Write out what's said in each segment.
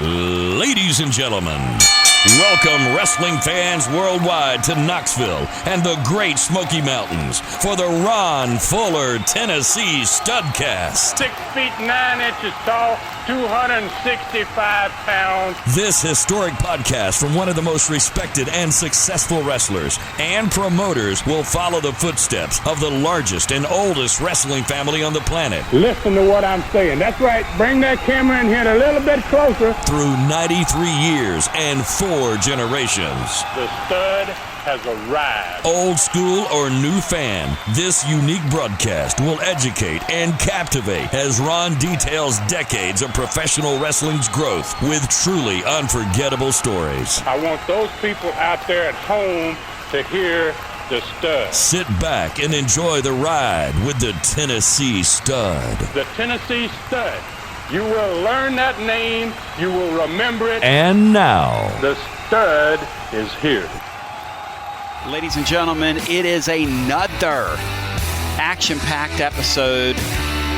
Ladies and gentlemen, welcome wrestling fans worldwide to Knoxville and the Great Smoky Mountains for the Ron Fuller, Tennessee Studcast. 6 feet 9 inches tall, 265 pounds. This historic podcast from one of the most respected and successful wrestlers and promoters will follow the footsteps of the largest and oldest wrestling family on the planet. Listen to what I'm saying. That's right. Bring that camera in here a little bit closer. Through 93 years and 4 generations. The stud has arrived. Old school or new fan, this unique broadcast will educate and captivate as Ron details decades of professional wrestling's growth with truly unforgettable stories. I want those people out there at home to hear the stud. Sit back and enjoy the ride with the Tennessee Stud. The Tennessee Stud. You will learn that name. You will remember it. And now, the stud is here. Ladies and gentlemen, it is another action-packed episode.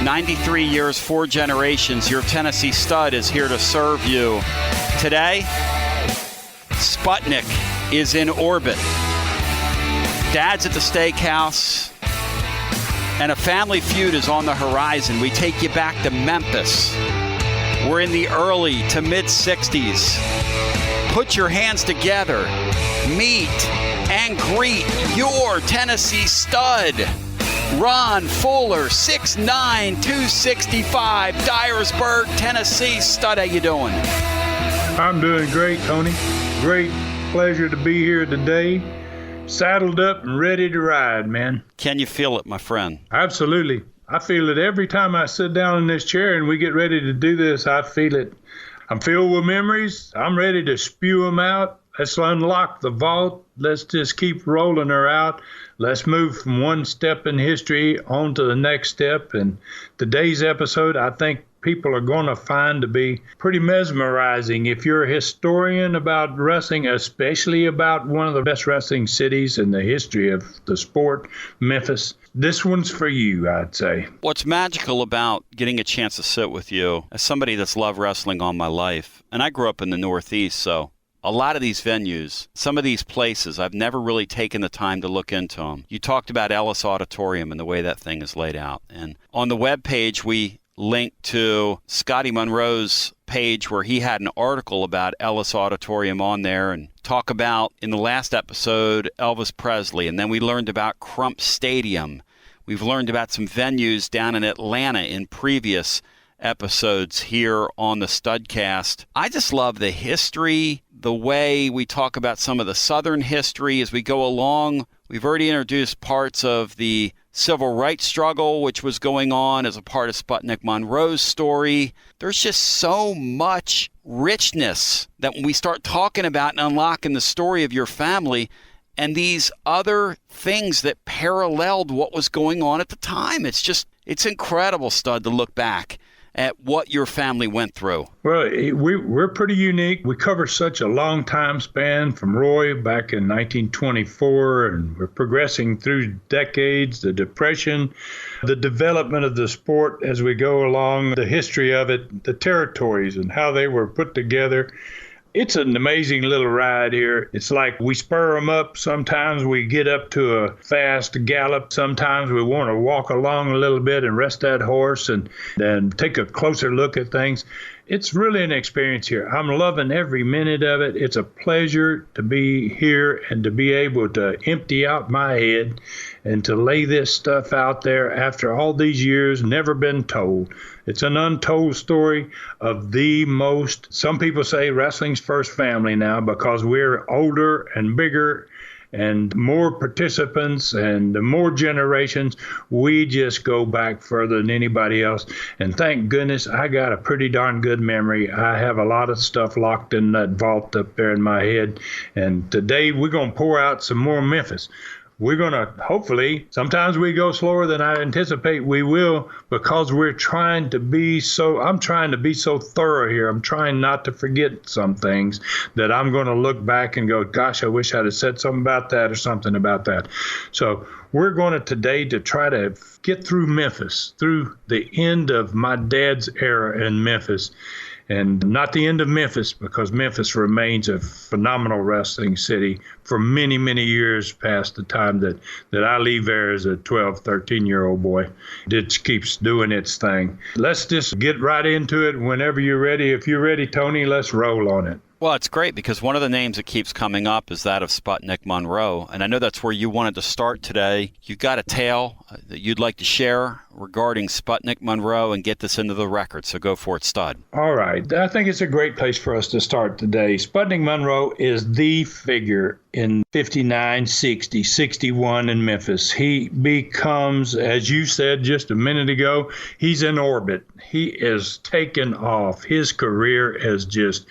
93 years, 4 generations. Your Tennessee Stud is here to serve you. Today, Sputnik is in orbit. Dad's at the steakhouse, and a family feud is on the horizon. We take you back to Memphis. We're in the early to mid-60s. Put your hands together. Meet and greet your Tennessee Stud. Ron Fuller, 6'9", 265, Dyersburg, Tennessee. Stud, how you doing? I'm doing great, Tony. Great pleasure to be here today. Saddled up and ready to ride, man. Can you feel it, my friend? Absolutely. I feel it every time I sit down in this chair and we get ready to do this. I feel it. I'm filled with memories. I'm ready to spew them out. Let's unlock the vault. Let's just keep rolling her out. Let's move from one step in history on to the next step. And today's episode, I think people are going to find to be pretty mesmerizing. If you're a historian about wrestling, especially about one of the best wrestling cities in the history of the sport, Memphis, this one's for you, I'd say. What's magical about getting a chance to sit with you, as somebody that's loved wrestling all my life, and I grew up in the Northeast, so a lot of these venues, some of these places, I've never really taken the time to look into them. You talked about Ellis Auditorium and the way that thing is laid out. And on the webpage, we linked to Scotty Monroe's page where he had an article about Ellis Auditorium on there and talk about, in the last episode, Elvis Presley. And then we learned about Crump Stadium. We've learned about some venues down in Atlanta in previous episodes here on the Studcast. I just love the history, the way we talk about some of the Southern history as we go along. We've already introduced parts of the civil rights struggle, which was going on as a part of Sputnik Monroe's story. There's just so much richness that when we start talking about and unlocking the story of your family and these other things that paralleled what was going on at the time, it's incredible, Stud, to look back at what your family went through. Well, we're pretty unique. We cover such a long time span from Roy back in 1924, and we're progressing through decades, the Depression, the development of the sport as we go along, the history of it, the territories and how they were put together. It's an amazing little ride here. It's like we spur them up. Sometimes we get up to a fast gallop. Sometimes we want to walk along a little bit and rest that horse and then take a closer look at things. It's really an experience here. I'm loving every minute of it. It's a pleasure to be here and to be able to empty out my head and to lay this stuff out there after all these years, never been told. It's an untold story of the most, some people say wrestling's first family now because we're older and bigger and more participants and more generations. We just go back further than anybody else. And thank goodness I got a pretty darn good memory. I have a lot of stuff locked in that vault up there in my head. And today we're going to pour out some more Memphis. We're going to, hopefully, sometimes we go slower than I anticipate we will because I'm trying to be so thorough here. I'm trying not to forget some things that I'm going to look back and go, gosh, I wish I'd have said something about that or something about that. So we're going to today to try to get through Memphis, through the end of my dad's era in Memphis. And not the end of Memphis, because Memphis remains a phenomenal wrestling city for many, many years past the time that I leave there as a 12, 13-year-old boy. It keeps doing its thing. Let's just get right into it whenever you're ready. If you're ready, Tony, let's roll on it. Well, it's great because one of the names that keeps coming up is that of Sputnik Monroe, and I know that's where you wanted to start today. You got a tale that you'd like to share regarding Sputnik Monroe and get this into the record, so go for it, Stud. All right. I think it's a great place for us to start today. Sputnik Monroe is the figure in 59, 60, 61 in Memphis. He becomes, as you said just a minute ago, he's in orbit. He is taken off. His career is just,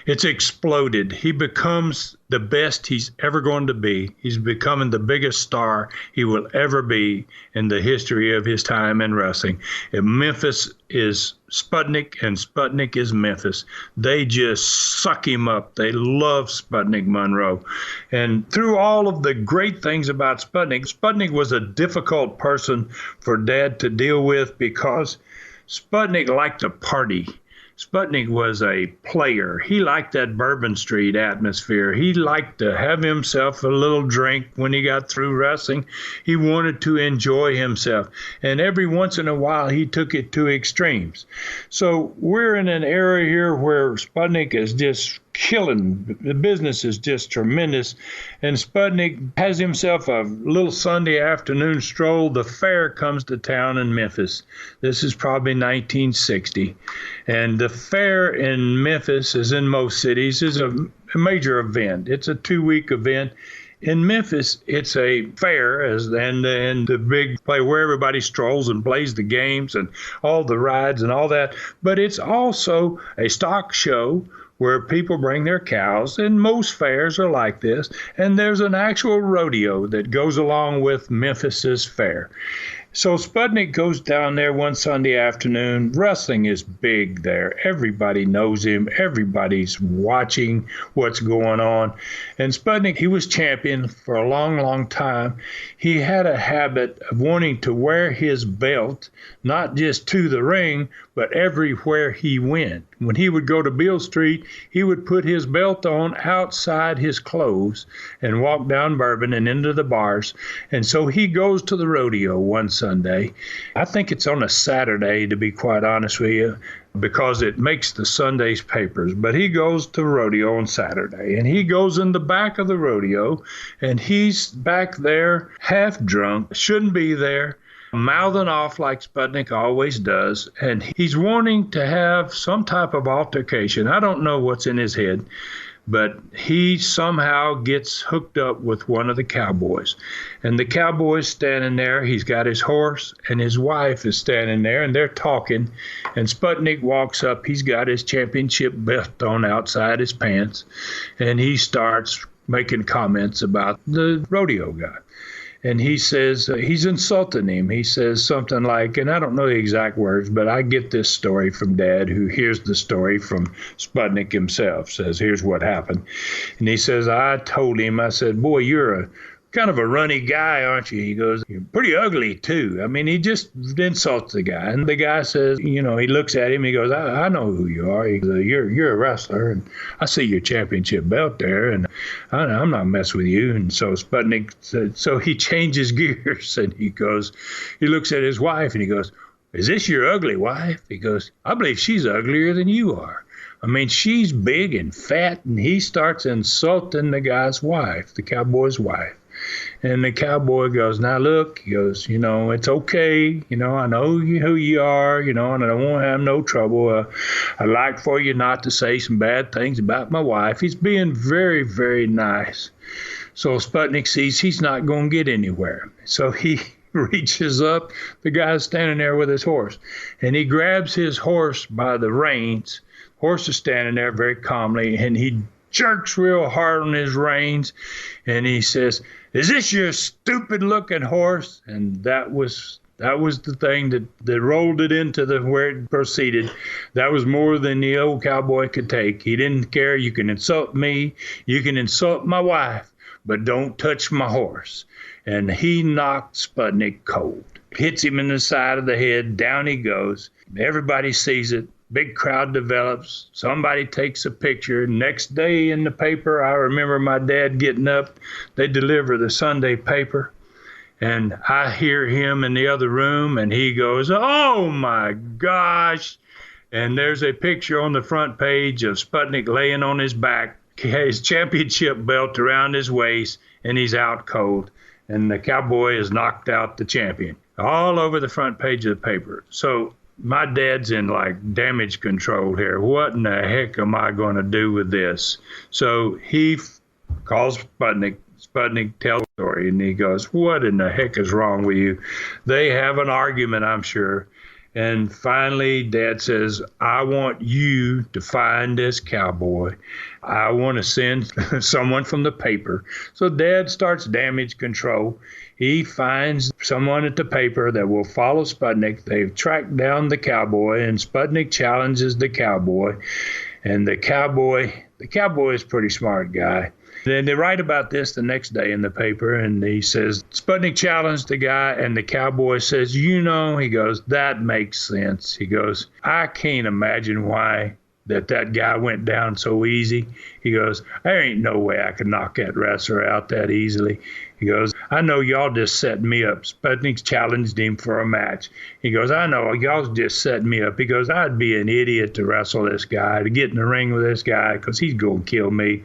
it's exploded. He becomes the best he's ever going to be. He's becoming the biggest star he will ever be in the history of his time in wrestling. And Memphis is Sputnik, and Sputnik is Memphis. They just suck him up. They love Sputnik Monroe. And through all of the great things about Sputnik, Sputnik was a difficult person for Dad to deal with because Sputnik liked to party. Sputnik was a player. He liked that Bourbon Street atmosphere. He liked to have himself a little drink when he got through wrestling. He wanted to enjoy himself. And every once in a while, he took it to extremes. So we're in an era here where Sputnik is just killing. The business is just tremendous. And Sputnik has himself a little Sunday afternoon stroll. The fair comes to town in Memphis. This is probably 1960. And the fair in Memphis, as in most cities, is a major event. It's a 2-week event. In Memphis, it's a fair, and the big play where everybody strolls and plays the games and all the rides and all that. But it's also a stock show where people bring their cows, and most fairs are like this. And there's an actual rodeo that goes along with Memphis's fair. So Sputnik goes down there one Sunday afternoon. Wrestling is big there. Everybody knows him. Everybody's watching what's going on. And Sputnik, he was champion for a long, long time. He had a habit of wanting to wear his belt, not just to the ring, but everywhere he went. When he would go to Beale Street, he would put his belt on outside his clothes and walk down Bourbon and into the bars. And so he goes to the rodeo one Sunday. I think it's on a Saturday, to be quite honest with you, because it makes the Sunday's papers. But he goes to rodeo on Saturday, and he goes in the back of the rodeo, and he's back there half drunk, shouldn't be there, mouthing off like Sputnik always does, and he's wanting to have some type of altercation. I don't know what's in his head, but he somehow gets hooked up with one of the cowboys. And the cowboy's standing there. He's got his horse, and his wife is standing there, and they're talking. And Sputnik walks up. He's got his championship belt on outside his pants, and he starts making comments about the rodeo guy. And he says, he's insulting him. He says something like, and I don't know the exact words, but I get this story from Dad, who hears the story from Sputnik himself, says, here's what happened. And he says, I told him, I said, boy, you're a kind of a runny guy, aren't you? He goes, you're pretty ugly, too. I mean, he just insults the guy. And the guy says, he looks at him. He goes, I know who you are. He goes, you're a wrestler, and I see your championship belt there, and I'm not messing with you. And so Sputnik said, so he changes gears, and he looks at his wife, and he goes, is this your ugly wife? He goes, I believe she's uglier than you are. I mean, she's big and fat, and he starts insulting the guy's wife, the cowboy's wife. And the cowboy goes, now look, he goes, it's okay. I know who you are, and I don't want to have no trouble. I'd like for you not to say some bad things about my wife. He's being very, very nice. So Sputnik sees he's not going to get anywhere. So he reaches up. The guy's standing there with his horse, and he grabs his horse by the reins. Horse is standing there very calmly, and he jerks real hard on his reins, and he says, is this your stupid looking horse? And that was the thing that rolled it into where it proceeded. That was more than the old cowboy could take. He didn't care. You can insult me. You can insult my wife. but don't touch my horse. And he knocked Sputnik cold. Hits him in the side of the head. Down he goes. Everybody sees it. Big crowd develops. Somebody takes a picture. Next day in the paper, I remember my dad getting up. They deliver the Sunday paper. And I hear him in the other room, and he goes, "Oh, my gosh." And there's a picture on the front page of Sputnik laying on his back, his championship belt around his waist, and he's out cold. And the cowboy has knocked out the champion. All over the front page of the paper. So my dad's in like damage control here. What in the heck am I going to do with this? So he calls Sputnik. Sputnik tells the story, and he goes, "What in the heck is wrong with you?" They have an argument, I'm sure. And finally, Dad says, "I want you to find this cowboy. I want to send someone from the paper." So Dad starts damage control. He finds someone at the paper that will follow Sputnik. They've tracked down the cowboy, and Sputnik challenges the cowboy. And the cowboy is a pretty smart guy. Then they write about this the next day in the paper, and he says, Sputnik challenged the guy, and the cowboy says, he goes, "That makes sense." He goes, "I can't imagine why that guy went down so easy." He goes, "There ain't no way I could knock that wrestler out that easily." He goes, "I know y'all just set me up." Sputnik challenged him for a match. He goes, "I know y'all just set me up." He goes, "I'd be an idiot to wrestle this guy, to get in the ring with this guy, because he's going to kill me."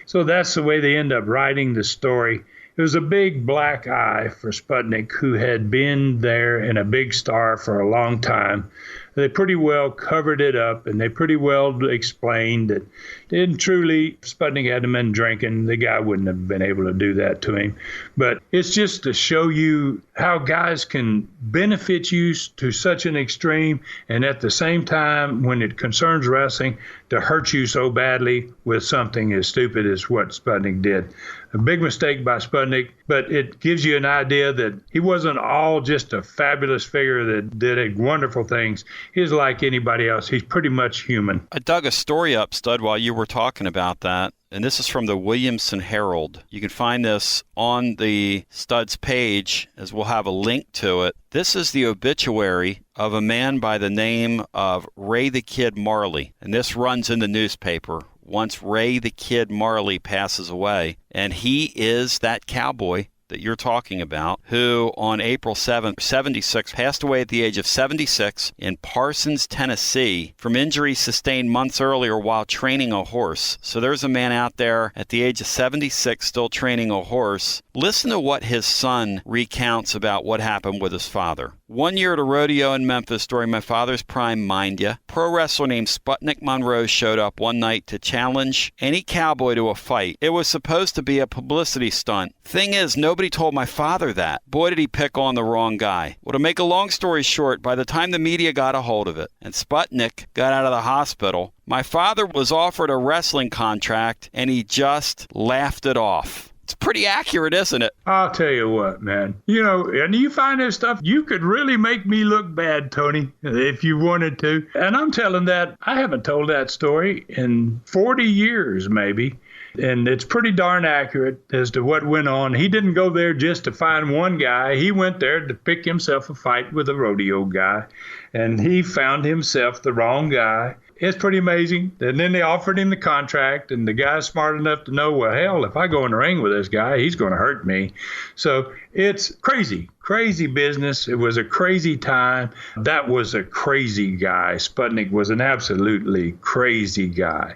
So that's the way they end up writing the story. It was a big black eye for Sputnik, who had been there and a big star for a long time. They pretty well covered it up, and they pretty well explained that if Sputnik hadn't been drinking, the guy wouldn't have been able to do that to him. But it's just to show you how guys can benefit you to such an extreme, and at the same time, when it concerns wrestling, to hurt you so badly with something as stupid as what Sputnik did. A big mistake by Sputnik, but it gives you an idea that he wasn't all just a fabulous figure that did wonderful things. He's like anybody else. He's pretty much human. I dug a story up, Stud, while you were talking about that, and this is from the Williamson Herald. You can find this on the Stud's page, as we'll have a link to it. This is the obituary of a man by the name of Ray the Kid Marley, and this runs in the newspaper once Ray the Kid Marley passes away. And he is that cowboy that you're talking about, who on April 7th, 76, passed away at the age of 76 in Parsons, Tennessee, from injuries sustained months earlier while training a horse. So there's a man out there at the age of 76 still training a horse. Listen to what his son recounts about what happened with his father. "One year at a rodeo in Memphis during my father's prime, mind ya, pro wrestler named Sputnik Monroe showed up one night to challenge any cowboy to a fight. It was supposed to be a publicity stunt. Thing is, nobody told my father that. Boy, did he pick on the wrong guy. Well, to make a long story short, by the time the media got a hold of it and Sputnik got out of the hospital, my father was offered a wrestling contract and he just laughed it off." It's pretty accurate, isn't it? I'll tell you what, man. And you find this stuff, you could really make me look bad, Tony, if you wanted to. And I'm telling that, I haven't told that story in 40 years, maybe. And it's pretty darn accurate as to what went on. He didn't go there just to find one guy. He went there to pick himself a fight with a rodeo guy. And he found himself the wrong guy. It's pretty amazing. And then they offered him the contract, and the guy's smart enough to know, well, hell, if I go in the ring with this guy, he's going to hurt me. So it's crazy business. It was a crazy time. That was a crazy guy. Sputnik was an absolutely crazy guy.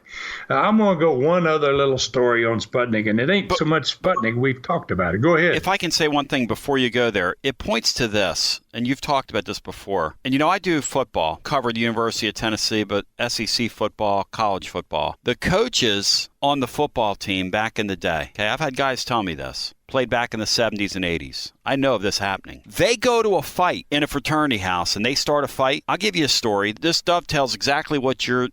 I'm going to go one other little story on Sputnik, and it ain't so much Sputnik. We've talked about it. Go ahead. If I can say one thing before you go there, it points to this, and you've talked about this before. And I do football, covered the University of Tennessee, but SEC football, college football. The coaches on the football team back in the day, okay, I've had guys tell me this, played back in the 70s and 80s. I know of this happening. They go to a fight in a fraternity house and they start a fight. I'll give you a story. This dovetails exactly what your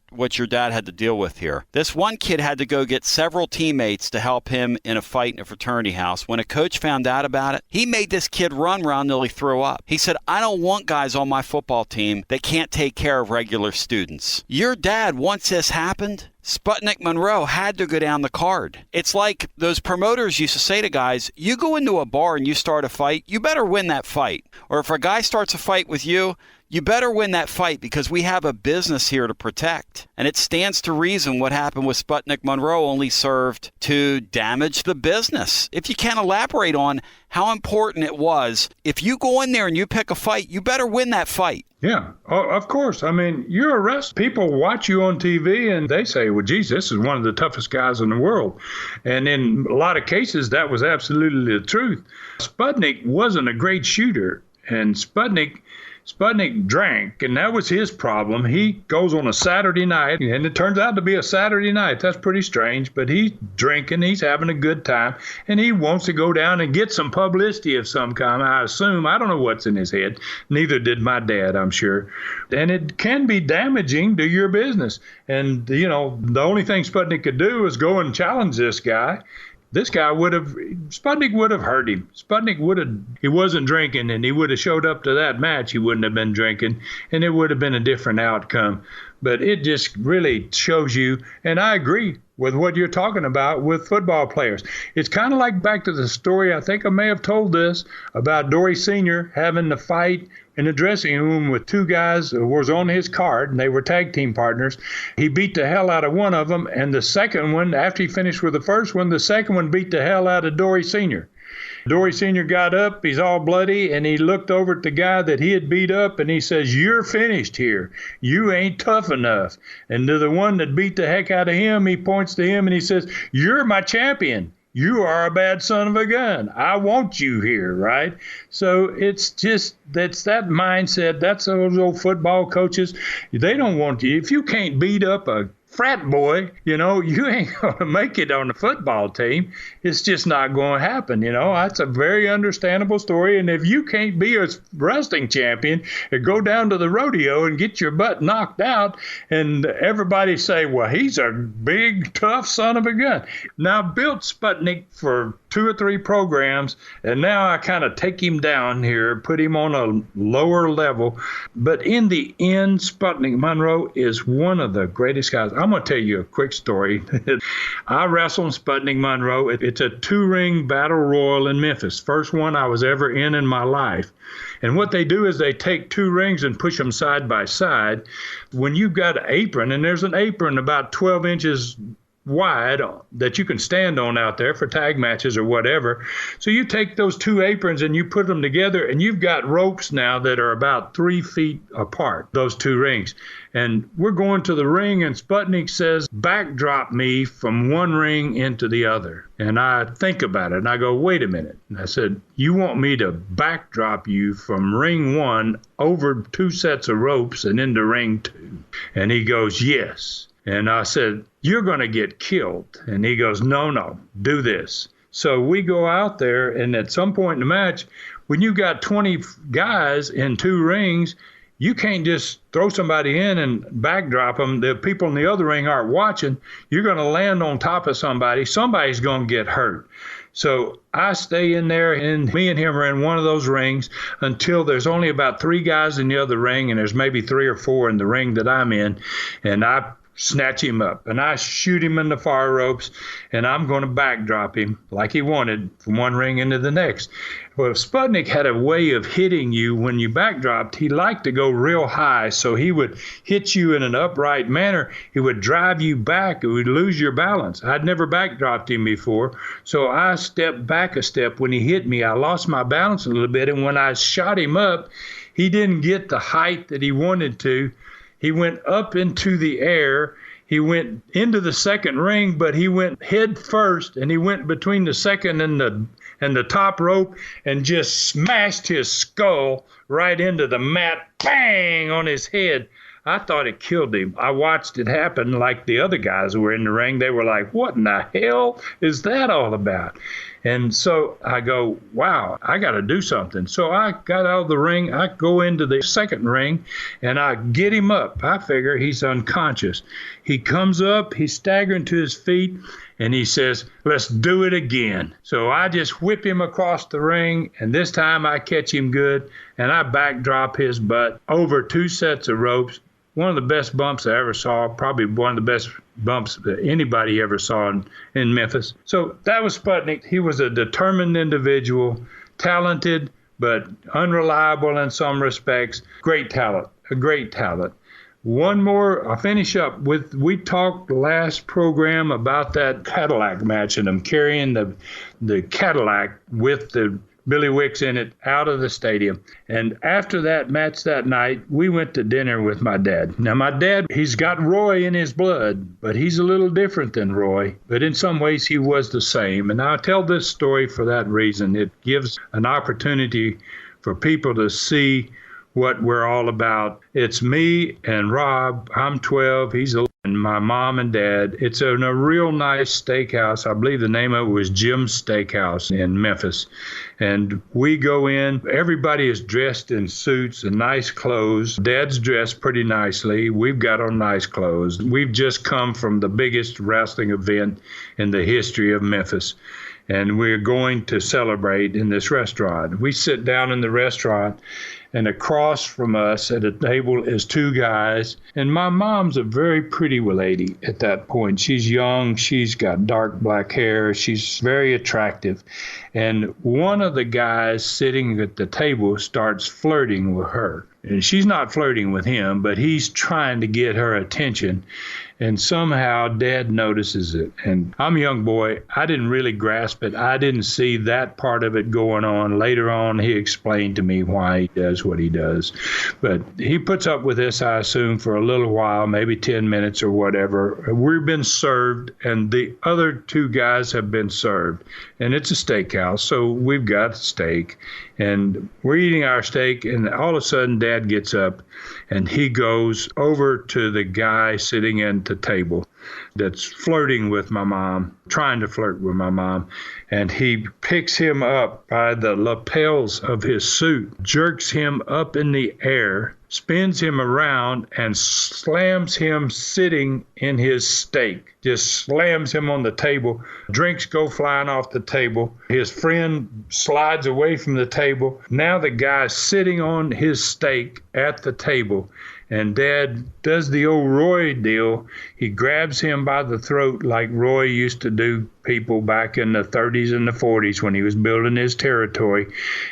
dad had to deal with here. This one kid had to go get several teammates to help him in a fight in a fraternity house. When a coach found out about it, he made this kid run around until he threw up. He said, "I don't want guys on my football team that can't take care of regular students." Your dad, once this happened, Sputnik Monroe had to go down the card. It's like those promoters used to say to guys, you go into a bar and you start a fight, you better win that fight. Or if a guy starts a fight with you, you better win that fight because we have a business here to protect. And it stands to reason what happened with Sputnik Monroe only served to damage the business. If you can't elaborate on how important it was, if you go in there and you pick a fight, you better win that fight. Yeah, of course. I mean, you're a wrestler. People watch you on TV and they say, well, geez, this is one of the toughest guys in the world. And in a lot of cases, that was absolutely the truth. Sputnik wasn't a great shooter, and Sputnik drank, and that was his problem. He goes on a Saturday night, and it turns out to be a Saturday night. That's pretty strange, but he's drinking, he's having a good time, and he wants to go down and get some publicity of some kind, I assume. I don't know what's in his head. Neither did my dad, I'm sure. And it can be damaging to your business. And, the only thing Sputnik could do is go and challenge this guy. Sputnik would have hurt him. He wasn't drinking, and he would have showed up to that match. He wouldn't have been drinking, and it would have been a different outcome. But it just really shows you, and I agree with what you're talking about with football players. It's kind of like back to the story, I think I may have told this, about Dory Sr. having to fight in the dressing room with two guys who was on his card, and they were tag team partners. He beat the hell out of one of them, and the second one, after he finished with the first one, the second one beat the hell out of Dory Sr. Dory Sr. got up, he's all bloody, and he looked over at the guy that he had beat up, and he says, you're finished here. You ain't tough enough. And to the one that beat the heck out of him, he points to him and he says, you're my champion. You are a bad son of a gun. I want you here, right? So that's that mindset. That's those old football coaches. They don't want you. If you can't beat up a frat boy, you ain't going to make it on the football team. It's just not going to happen. That's a very understandable story. And if you can't be a wrestling champion and go down to the rodeo and get your butt knocked out, and everybody say, well, he's a big, tough son of a gun. Now, I built Sputnik for 2 or 3 programs, and now I kind of take him down here, put him on a lower level. But in the end, Sputnik Monroe is one of the greatest guys. I'm going to tell you a quick story. I wrestled Sputnik Monroe. It's a 2-ring battle royal in Memphis. First one I was ever in my life. And what they do is they take 2 rings and push them side by side. When you've got an apron, and there's an apron about 12 inches wide that you can stand on out there for tag matches or whatever. So you take those 2 aprons and you put them together, and you've got ropes now that are about 3 feet apart, those 2 rings. And we're going to the ring, and Sputnik says, backdrop me from one ring into the other. And I think about it, and I go, wait a minute. And I said, you want me to backdrop you from ring 1 over 2 sets of ropes and into ring 2? And he goes, yes. And I said, you're going to get killed. And he goes, no, do this. So we go out there, and at some point in the match, when you got 20 guys in 2 rings, you can't just throw somebody in and backdrop them. The people in the other ring aren't watching. You're going to land on top of somebody. Somebody's going to get hurt. So I stay in there, and me and him are in one of those rings until there's only about 3 guys in the other ring, and there's maybe 3 or 4 in the ring that I'm in. And I snatch him up, and I shoot him in the fire ropes, and I'm going to backdrop him like he wanted from one ring into the next. Well, Sputnik had a way of hitting you when you backdropped. He liked to go real high, so he would hit you in an upright manner. He would drive you back. It would lose your balance. I'd never backdropped him before, so I stepped back a step. When he hit me, I lost my balance a little bit, and when I shot him up, he didn't get the height that he wanted to. He went up into the air. He went into the second ring, but he went head first, and he went between the second and the top rope and just smashed his skull right into the mat, bang, on his head. I thought it killed him. I watched it happen like the other guys who were in the ring. They were like, what in the hell is that all about? And so I go, wow, I got to do something. So I got out of the ring. I go into the second ring, and I get him up. I figure he's unconscious. He comes up, he's staggering to his feet, and he says, let's do it again. So I just whip him across the ring, and this time I catch him good, and I backdrop his butt over 2 sets of ropes. One of the best bumps I ever saw, probably one of the best bumps that anybody ever saw in Memphis. So that was Sputnik. He was a determined individual, talented, but unreliable in some respects. Great talent, a great talent. One more, I'll finish up with, we talked last program about that Cadillac match and them carrying the Cadillac with the Billy Wicks in it out of the stadium. And after that match that night, we went to dinner with my dad. Now, my dad, he's got Roy in his blood, but he's a little different than Roy. But in some ways, he was the same. And I'll tell this story for that reason. It gives an opportunity for people to see what we're all about. It's me and Rob. I'm 12. He's 11. My mom and dad. It's in a real nice steakhouse. I believe the name of it was Jim's Steakhouse in Memphis. And we go in. Everybody is dressed in suits and nice clothes. Dad's dressed pretty nicely. We've got on nice clothes. We've just come from the biggest wrestling event in the history of Memphis. And we're going to celebrate in this restaurant. We sit down in the restaurant, and across from us at a table is two guys. And my mom's a very pretty lady at that point. She's young. She's got dark black hair. She's very attractive. And one of the guys sitting at the table starts flirting with her. And she's not flirting with him, but he's trying to get her attention. And somehow Dad notices it. And I'm a young boy. I didn't really grasp it. I didn't see that part of it going on. Later on, he explained to me why he does what he does. But he puts up with this, I assume, for a little while, maybe 10 minutes or whatever. We've been served, and the other two guys have been served. And it's a steakhouse, so we've got steak. And we're eating our steak, and all of a sudden, Dad gets up, and he goes over to the guy sitting at the table that's flirting with my mom, trying to flirt with my mom. And he picks him up by the lapels of his suit, jerks him up in the air, spins him around, and slams him sitting in his steak. Just slams him on the table. Drinks go flying off the table. His friend slides away from the table. Now the guy's sitting on his steak at the table. And Dad does the old Roy deal. He grabs him by the throat like Roy used to do people back in the 30s and the 40s when he was building his territory.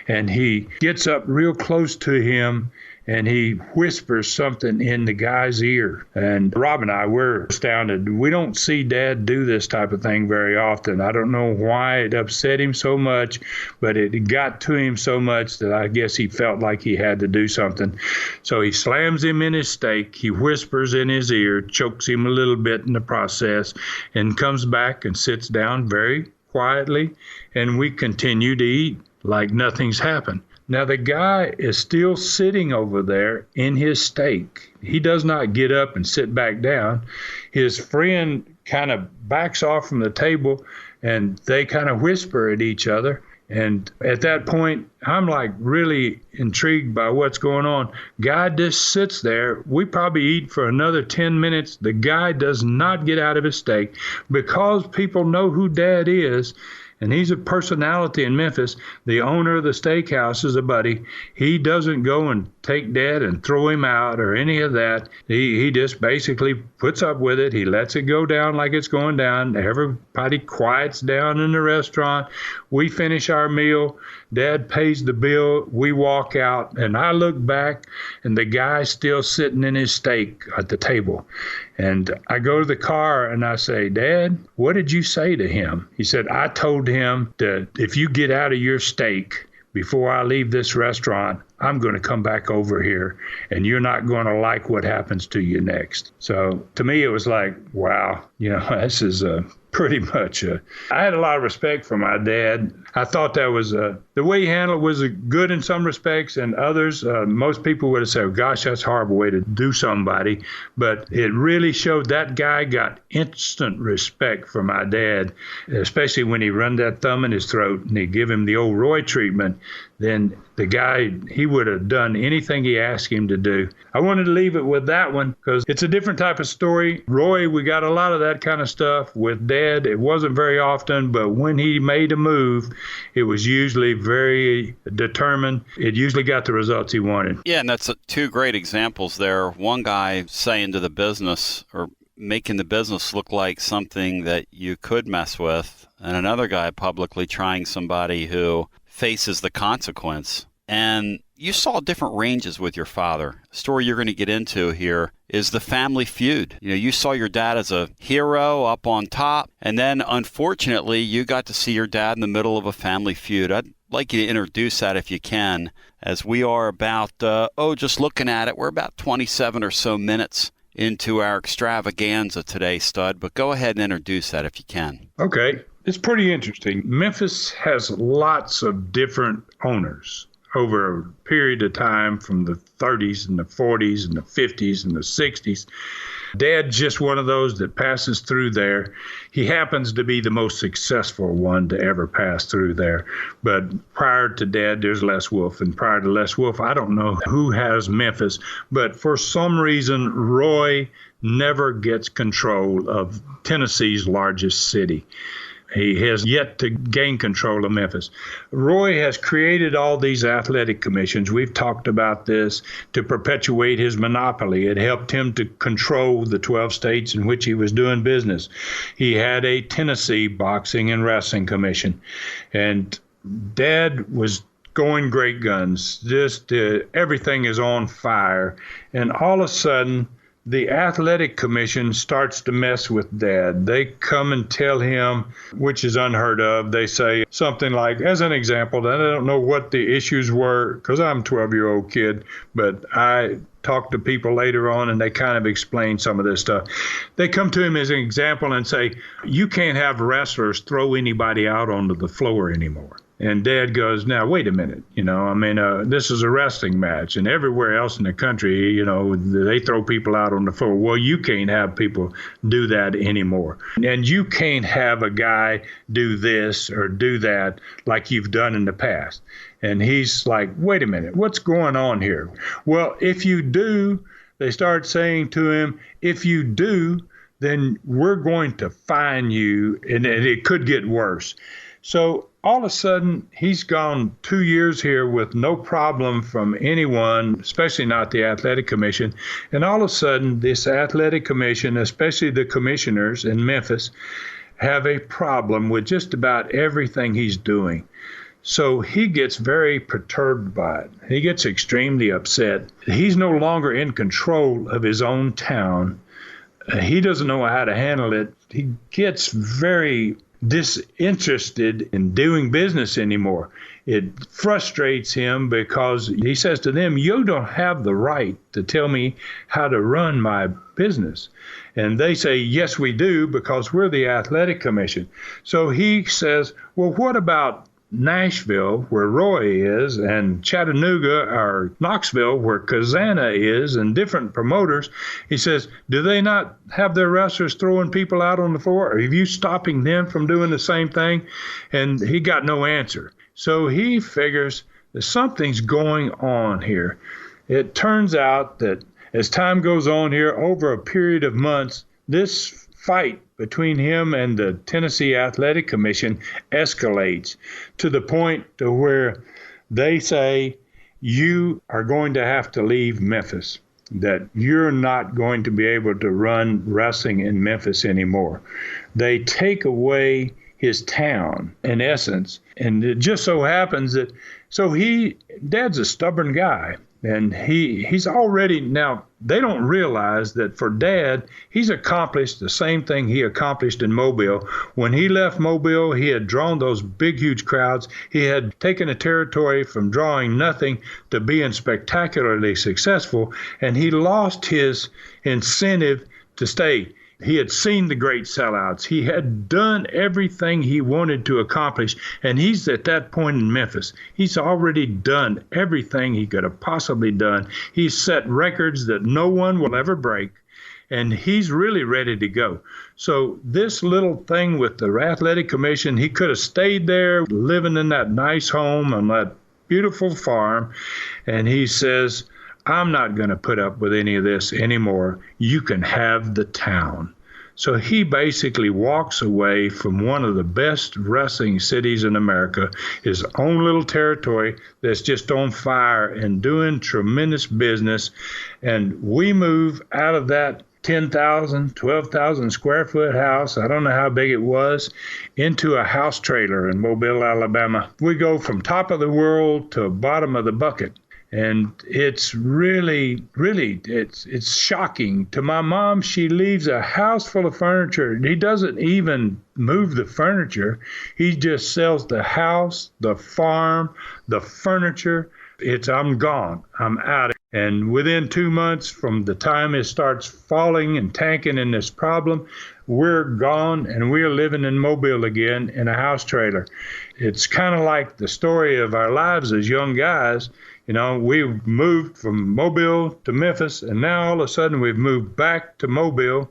And he gets up real close to him, and he whispers something in the guy's ear. And Rob and I were astounded. We don't see Dad do this type of thing very often. I don't know why it upset him so much, but it got to him so much that I guess he felt like he had to do something. So he slams him in his steak. He whispers in his ear, chokes him a little bit in the process, and comes back and sits down very quietly. And we continue to eat like nothing's happened. Now, the guy is still sitting over there in his steak. He does not get up and sit back down. His friend kind of backs off from the table, and they kind of whisper at each other. And at that point, I'm like really intrigued by what's going on. Guy just sits there. We probably eat for another 10 minutes. The guy does not get out of his steak because people know who Dad is. And he's a personality in Memphis. The owner of the steakhouse is a buddy. He doesn't go and take Dad and throw him out or any of that. He just basically puts up with it. He lets it go down like it's going down. Everybody quiets down in the restaurant. We finish our meal. Dad pays the bill. We walk out, and I look back, and the guy's still sitting in his steak at the table. And I go to the car, and I say, Dad, what did you say to him? He said, I told him that if you get out of your steak before I leave this restaurant, I'm going to come back over here, and you're not going to like what happens to you next. So to me, it was like, wow, this is pretty much I had a lot of respect for my dad. I thought that was the way he handled it was good in some respects, and others, most people would have said, gosh, that's a horrible way to do somebody. But it really showed that guy got instant respect for my dad, especially when he run that thumb in his throat and he give him the old Roy treatment. Then the guy, he would have done anything he asked him to do. I wanted to leave it with that one because it's a different type of story. Roy, we got a lot of that kind of stuff. With Dad, it wasn't very often, but when he made a move, it was usually very determined. It usually got the results he wanted. Yeah, and that's two great examples there. One guy saying to the business or making the business look like something that you could mess with, and another guy publicly trying somebody who faces the consequence. And you saw different ranges with your father. The story you're going to get into here is the family feud. You saw your dad as a hero up on top, and then unfortunately you got to see your dad in the middle of a family feud. I'd like you to introduce that if you can, as we are about, just looking at it, we're about 27 or so minutes into our extravaganza today, Stud, but go ahead and introduce that if you can. Okay. It's pretty interesting. Memphis has lots of different owners over a period of time from the 30s and the 40s and the 50s and the 60s. Dad's just one of those that passes through there. He happens to be the most successful one to ever pass through there. But prior to Dad, there's Les Wolf. And prior to Les Wolf, I don't know who has Memphis. But for some reason, Roy never gets control of Tennessee's largest city. He has yet to gain control of Memphis. Roy has created all these athletic commissions. We've talked about this to perpetuate his monopoly. It helped him to control the 12 states in which he was doing business. He had a Tennessee Boxing and Wrestling Commission. And Dad was going great guns. Just everything is on fire. And all of a sudden, the athletic commission starts to mess with Dad. They come and tell him, which is unheard of. They say something like, as an example, I don't know what the issues were because I'm a 12-year-old kid, but I talked to people later on and they kind of explain some of this stuff. They come to him as an example and say, you can't have wrestlers throw anybody out onto the floor anymore. And Dad goes, now, wait a minute, this is a wrestling match. And everywhere else in the country, they throw people out on the floor. Well, you can't have people do that anymore. And you can't have a guy do this or do that like you've done in the past. And he's like, wait a minute, what's going on here? Well, if you do, they start saying to him, if you do, then we're going to fine you, and it could get worse. So all of a sudden, he's gone 2 years here with no problem from anyone, especially not the athletic commission. And all of a sudden, this athletic commission, especially the commissioners in Memphis, have a problem with just about everything he's doing. So he gets very perturbed by it. He gets extremely upset. He's no longer in control of his own town. He doesn't know how to handle it. He gets very disinterested in doing business anymore. It frustrates him because he says to them, you don't have the right to tell me how to run my business. And they say, yes, we do, because we're the athletic commission. So he says, well, what about Nashville, where Roy is, and Chattanooga or Knoxville, where Kazana is, and different promoters? He says, do they not have their wrestlers throwing people out on the floor? Are you stopping them from doing the same thing? And he got no answer. So he figures that something's going on here. It turns out that as time goes on here, over a period of months, this fight between him and the Tennessee Athletic Commission escalates to the point to where they say, you are going to have to leave Memphis, that you're not going to be able to run wrestling in Memphis anymore. They take away his town, in essence, and it just so happens that, Dad's a stubborn guy. And he's already, now, they don't realize that for Dad, he's accomplished the same thing he accomplished in Mobile. When he left Mobile, he had drawn those big, huge crowds. He had taken a territory from drawing nothing to being spectacularly successful, and he lost his incentive to stay. He had seen the great sellouts. He had done everything he wanted to accomplish, and he's at that point in Memphis. He's already done everything he could have possibly done. He's set records that no one will ever break, and he's really ready to go. So this little thing with the athletic commission, he could have stayed there, living in that nice home on that beautiful farm, and he says, I'm not going to put up with any of this anymore. You can have the town. So he basically walks away from one of the best wrestling cities in America, his own little territory that's just on fire and doing tremendous business. And we move out of that 10,000, 12,000 square foot house, I don't know how big it was, into a house trailer in Mobile, Alabama. We go from top of the world to bottom of the bucket. And it's really, it's shocking. To my mom, she leaves a house full of furniture. He doesn't even move the furniture. He just sells the house, the farm, the furniture. I'm gone. I'm out. And within 2 months from the time it starts falling and tanking in this problem, we're gone and we're living in Mobile again in a house trailer. It's kind of like the story of our lives as young guys. You know, we've moved from Mobile to Memphis, and now all of a sudden we've moved back to Mobile,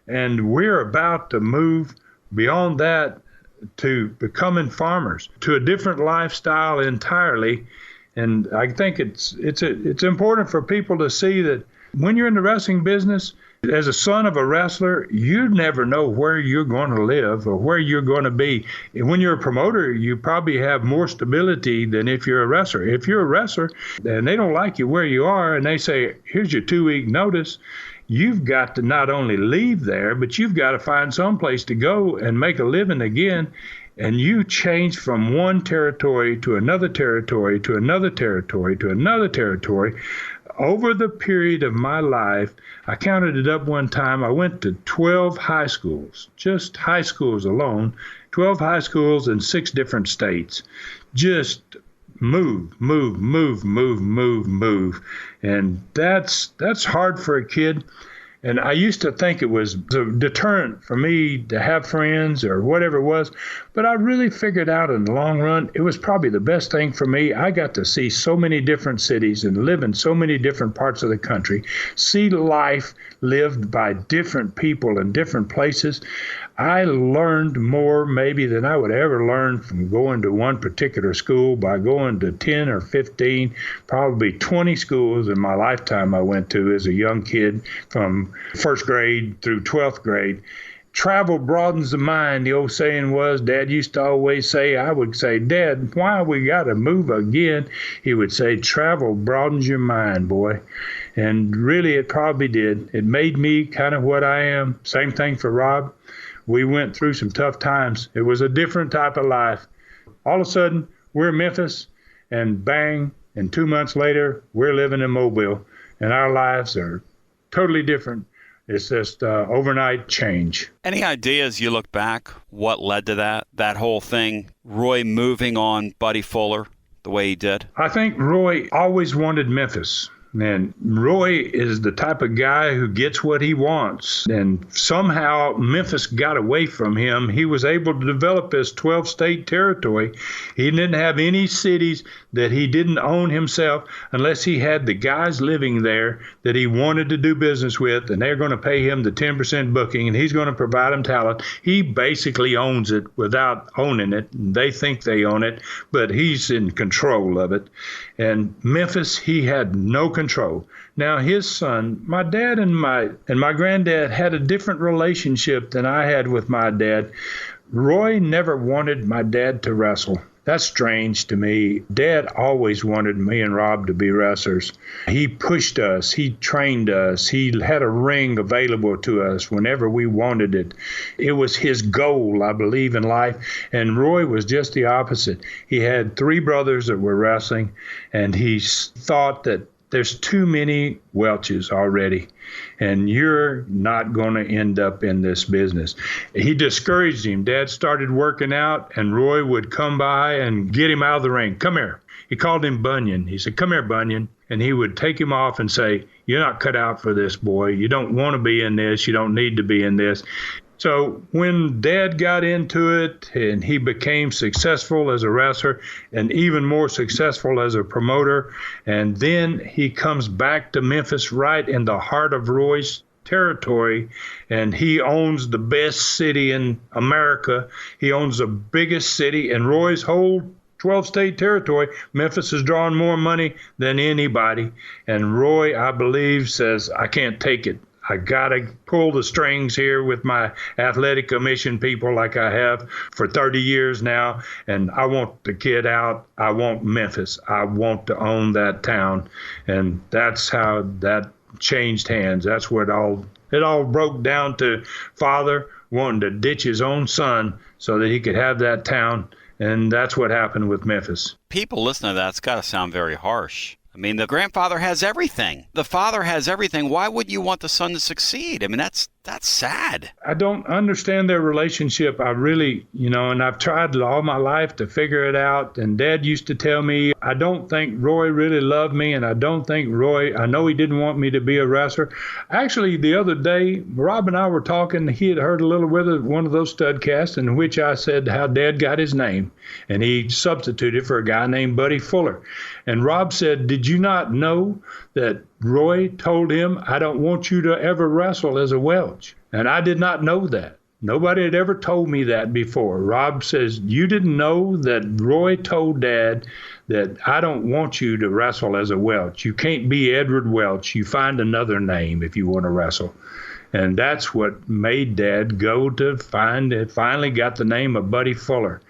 and we're about to move beyond that to becoming farmers, to a different lifestyle entirely. And I think it's important for people to see that when you're in the wrestling business, as a son of a wrestler, you never know where you're going to live or where you're going to be. When you're a promoter, you probably have more stability than if you're a wrestler. If you're a wrestler and they don't like you where you are and they say, here's your 2-week notice, you've got to not only leave there, but you've got to find some place to go and make a living again. And you change from one territory to another territory to another territory to another territory. Over the period of my life, I counted it up one time, I went to 12 high schools, just high schools alone, 12 high schools in 6 different states. Just move. And that's hard for a kid. And I used to think it was a deterrent for me to have friends or whatever it was. But I really figured out in the long run, it was probably the best thing for me. I got to see so many different cities and live in so many different parts of the country, see life lived by different people in different places. I learned more maybe than I would ever learn from going to one particular school by going to 10 or 15, probably 20 schools in my lifetime I went to as a young kid from first grade through 12th grade. Travel broadens the mind, the old saying was. Dad used to always say, I would say, Dad, why we got to move again? He would say, travel broadens your mind, boy. And really, it probably did. It made me kind of what I am. Same thing for Rob. We went through some tough times. It was a different type of life. All of a sudden, we're in Memphis, and bang, and 2 months later, we're living in Mobile, and our lives are totally different. It's just overnight change. Any ideas, you look back, what led to that whole thing, Roy moving on Buddy Fuller the way he did? I think Roy always wanted Memphis. And Roy is the type of guy who gets what he wants. And somehow Memphis got away from him. He was able to develop his 12-state territory. He didn't have any cities that he didn't own himself unless he had the guys living there that he wanted to do business with, and they're going to pay him the 10% booking, and he's going to provide them talent. He basically owns it without owning it. They think they own it, but he's in control of it. And Memphis, he had no control. Now, his son, my dad and my granddad had a different relationship than I had with my dad. Roy never wanted my dad to wrestle. That's strange to me. Dad always wanted me and Rob to be wrestlers. He pushed us. He trained us. He had a ring available to us whenever we wanted it. It was his goal, I believe, in life. And Roy was just the opposite. He had 3 brothers that were wrestling, and he thought that there's too many Welches already, and you're not going to end up in this business. He discouraged him. Dad started working out, and Roy would come by and get him out of the ring. Come here. He called him Bunyan. He said, come here, Bunyan. And he would take him off and say, you're not cut out for this, boy. You don't want to be in this. You don't need to be in this. So when Dad got into it and he became successful as a wrestler and even more successful as a promoter, and then he comes back to Memphis right in the heart of Roy's territory, and he owns the best city in America. He owns the biggest city in Roy's whole 12-state territory. Memphis is drawing more money than anybody. And Roy, I believe, says, I can't take it. I got to pull the strings here with my athletic commission people like I have for 30 years now, and I want the kid out. I want Memphis. I want to own that town. And that's how that changed hands. That's what all It all broke down to father wanting to ditch his own son so that he could have that town. And that's what happened with Memphis. People listening to that, it's got to sound very harsh. I mean, the grandfather has everything. The father has everything. Why would you want the son to succeed? I mean, that's sad. I don't understand their relationship. I really, and I've tried all my life to figure it out. And Dad used to tell me, I don't think Roy really loved me. And I don't think I know he didn't want me to be a wrestler. Actually, the other day, Rob and I were talking. He had heard a little bit of one of those Studcasts in which I said how Dad got his name. And he substituted for a guy named Buddy Fuller. And Rob said, did you not know that Roy told him, I don't want you to ever wrestle as a Welch? And I did not know that. Nobody had ever told me that before. Rob says, you didn't know that Roy told Dad that I don't want you to wrestle as a Welch. You can't be Edward Welch. You find another name if you want to wrestle. And that's what made Dad go to finally got the name of Buddy Fuller.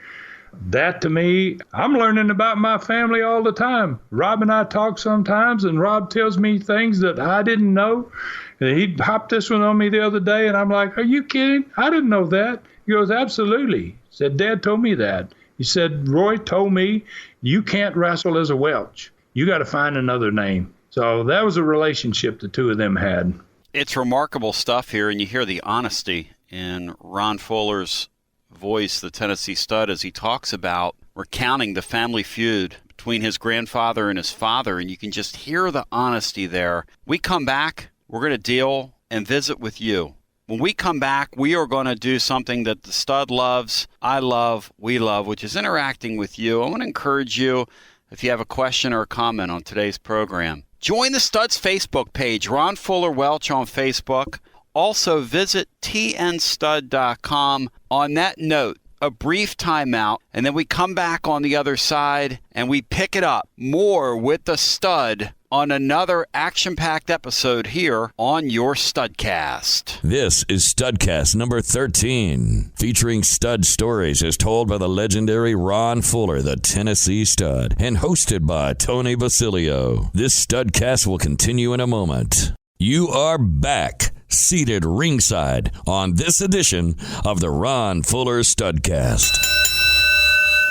That to me, I'm learning about my family all the time. Rob and I talk sometimes, and Rob tells me things that I didn't know. And he hopped this one on me the other day, and I'm like, are you kidding? I didn't know that. He goes, absolutely. He said, Dad told me that. He said, Roy told me you can't wrestle as a Welch. You got to find another name. So that was a relationship the two of them had. It's remarkable stuff here, and you hear the honesty in Ron Fuller's voice, the Tennessee Stud, as he talks about recounting the family feud between his grandfather and his father, and you can just hear the honesty there. We come back, we're going to deal and visit with you. When we come back, we are going to do something that the Stud loves, I love, we love, which is interacting with you. I want to encourage you, if you have a question or a comment on today's program, join the Stud's Facebook page, Ron Fuller Welch on Facebook. Also, visit tnstud.com. On that note, a brief timeout, and then we come back on the other side, and we pick it up more with the Stud on another action-packed episode here on your Studcast. This is Studcast number 13, featuring Stud stories as told by the legendary Ron Fuller, the Tennessee Stud, and hosted by Tony Basilio. This Studcast will continue in a moment. You are back, seated ringside on this edition of the Ron Fuller Studcast.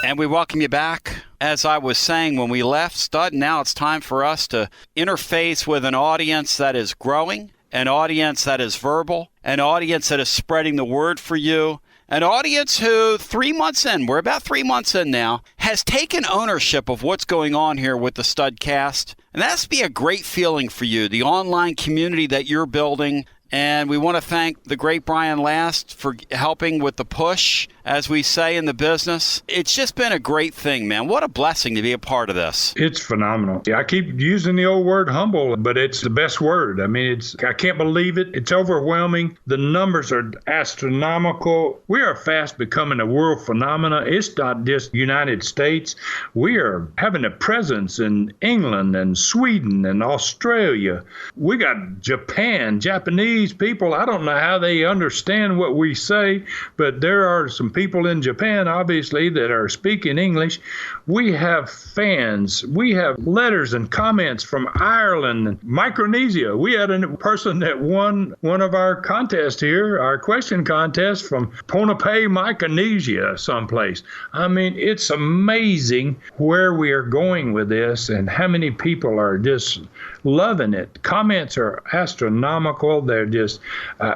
And we welcome you back. As I was saying when we left Stud, now it's time for us to interface with an audience that is growing, an audience that is verbal, an audience that is spreading the word for you, an audience who 3 months in, we're about 3 months in now, has taken ownership of what's going on here with the Studcast. And that's be a great feeling for you, the online community that you're building. And we want to thank the great Brian Last for helping with the push, as we say in the business. It's just been a great thing, man. What a blessing to be a part of this. It's phenomenal. I keep using the old word humble, but it's the best word. I mean, I can't believe it. It's overwhelming. The numbers are astronomical. We are fast becoming a world phenomenon. It's not just United States. We are having a presence in England and Sweden and Australia. We got Japanese people. I don't know how they understand what we say, but there are some people in Japan, obviously, that are speaking English. We have fans. We have letters and comments from Ireland and Micronesia. We had a person that won one of our contests here, our question contest, from Ponape, Micronesia, someplace. I mean, it's amazing where we are going with this and how many people are just loving it. Comments are astronomical. They're just,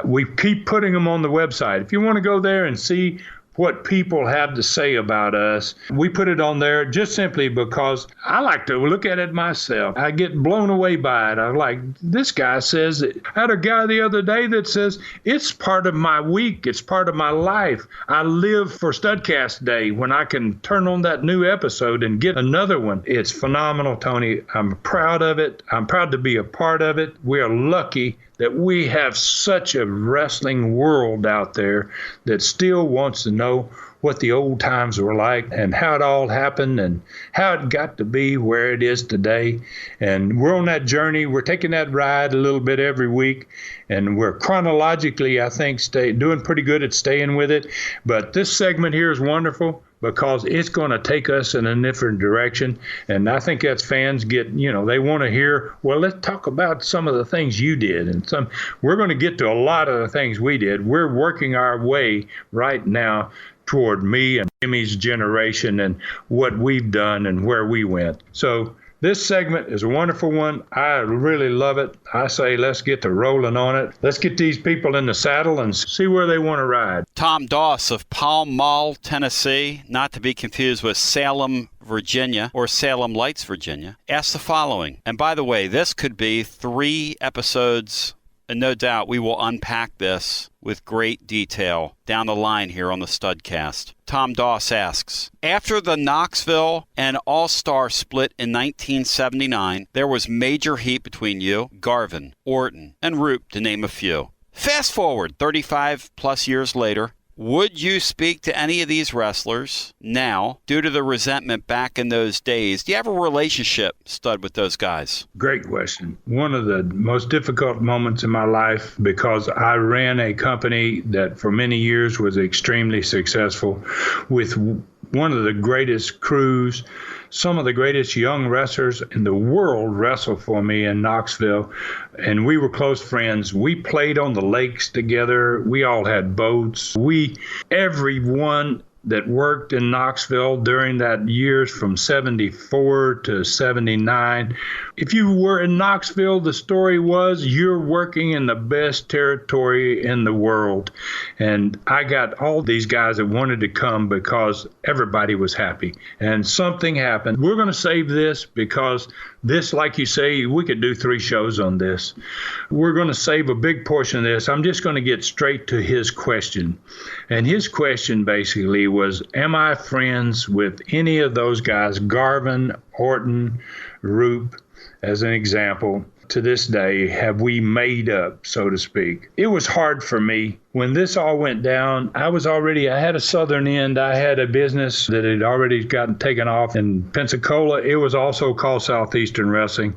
we keep putting them on the website. If you want to go there and see what people have to say about us, we put it on there just simply because I like to look at it myself. I get blown away by it. I'm like, this guy says it. I had a guy the other day that says, it's part of my week. It's part of my life. I live for Studcast Day when I can turn on that new episode and get another one. It's phenomenal, Tony. I'm proud of it. I'm proud to be a part of it. We are lucky that we have such a wrestling world out there that still wants to know what the old times were like and how it all happened and how it got to be where it is today. And we're on that journey. We're taking that ride a little bit every week, and we're chronologically, I think, doing pretty good at staying with it. But this segment here is wonderful. because it's going to take us in a different direction. And I think that's fans get, they want to hear, well, let's talk about some of the things you did. And we're going to get to a lot of the things we did. We're working our way right now toward me and Jimmy's generation and what we've done and where we went. So this segment is a wonderful one. I really love it. I say let's get to rolling on it. Let's get these people in the saddle and see where they want to ride. Tom Doss of Palm Mall, Tennessee, not to be confused with Salem, Virginia, or Salem Lights, Virginia, asks the following. And by the way, this could be 3 episodes, and no doubt we will unpack this with great detail down the line here on the Studcast. Tom Doss asks, after the Knoxville and All-Star split in 1979, there was major heat between you, Garvin, Orton, and Roop, to name a few. Fast forward 35 plus years later, would you speak to any of these wrestlers now due to the resentment back in those days? Do you have a relationship, Stud, with those guys? Great question. One of the most difficult moments in my life, because I ran a company that for many years was extremely successful with one of the greatest crews. Some of the greatest young wrestlers in the world wrestled for me in Knoxville, and we were close friends. We played on the lakes together. We all had boats. Everyone that worked in Knoxville during that years from 74 to 79. If you were in Knoxville, the story was you're working in the best territory in the world. And I got all these guys that wanted to come because everybody was happy. And something happened. We're going to save this because this, like you say, we could do 3 shows on this. We're going to save a big portion of this. I'm just going to get straight to his question. And his question basically was, am I friends with any of those guys, Garvin, Orton, Roop, as an example? To this day, have we made up, so to speak? It was hard for me. When this all went down, I had a southern end. I had a business that had already gotten taken off in Pensacola. It was also called Southeastern Wrestling.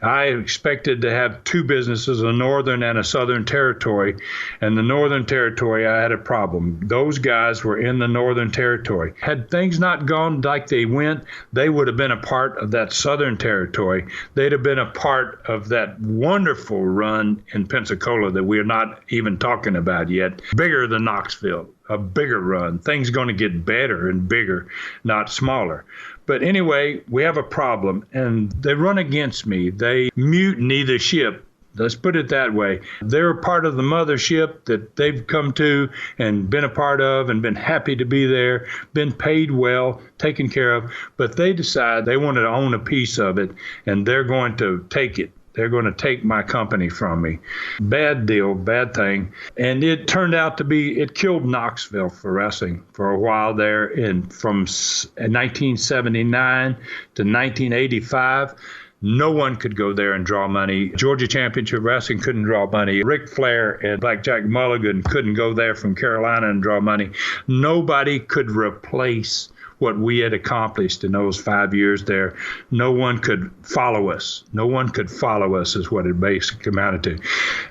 I expected to have 2 businesses, a northern and a southern territory. And the northern territory, I had a problem. Those guys were in the northern territory. Had things not gone like they went, they would have been a part of that southern territory. They'd have been a part of that wonderful run in Pensacola that we're not even talking about yet. Bigger than Knoxville, a bigger run. Things going to get better and bigger, not smaller. But anyway, we have a problem, and they run against me. They mutiny the ship. Let's put it that way. They're a part of the mothership that they've come to and been a part of and been happy to be there, been paid well, taken care of. But they decide they want to own a piece of it, and they're going to take it. They're going to take my company from me. Bad deal, bad thing. And it turned out to be, it killed Knoxville for wrestling for a while there. And from 1979 to 1985, no one could go there and draw money. Georgia Championship Wrestling couldn't draw money. Ric Flair and Blackjack Mulligan couldn't go there from Carolina and draw money. Nobody could replace what we had accomplished in those 5 years there. No one could follow us. No one could follow us is what it basically amounted to.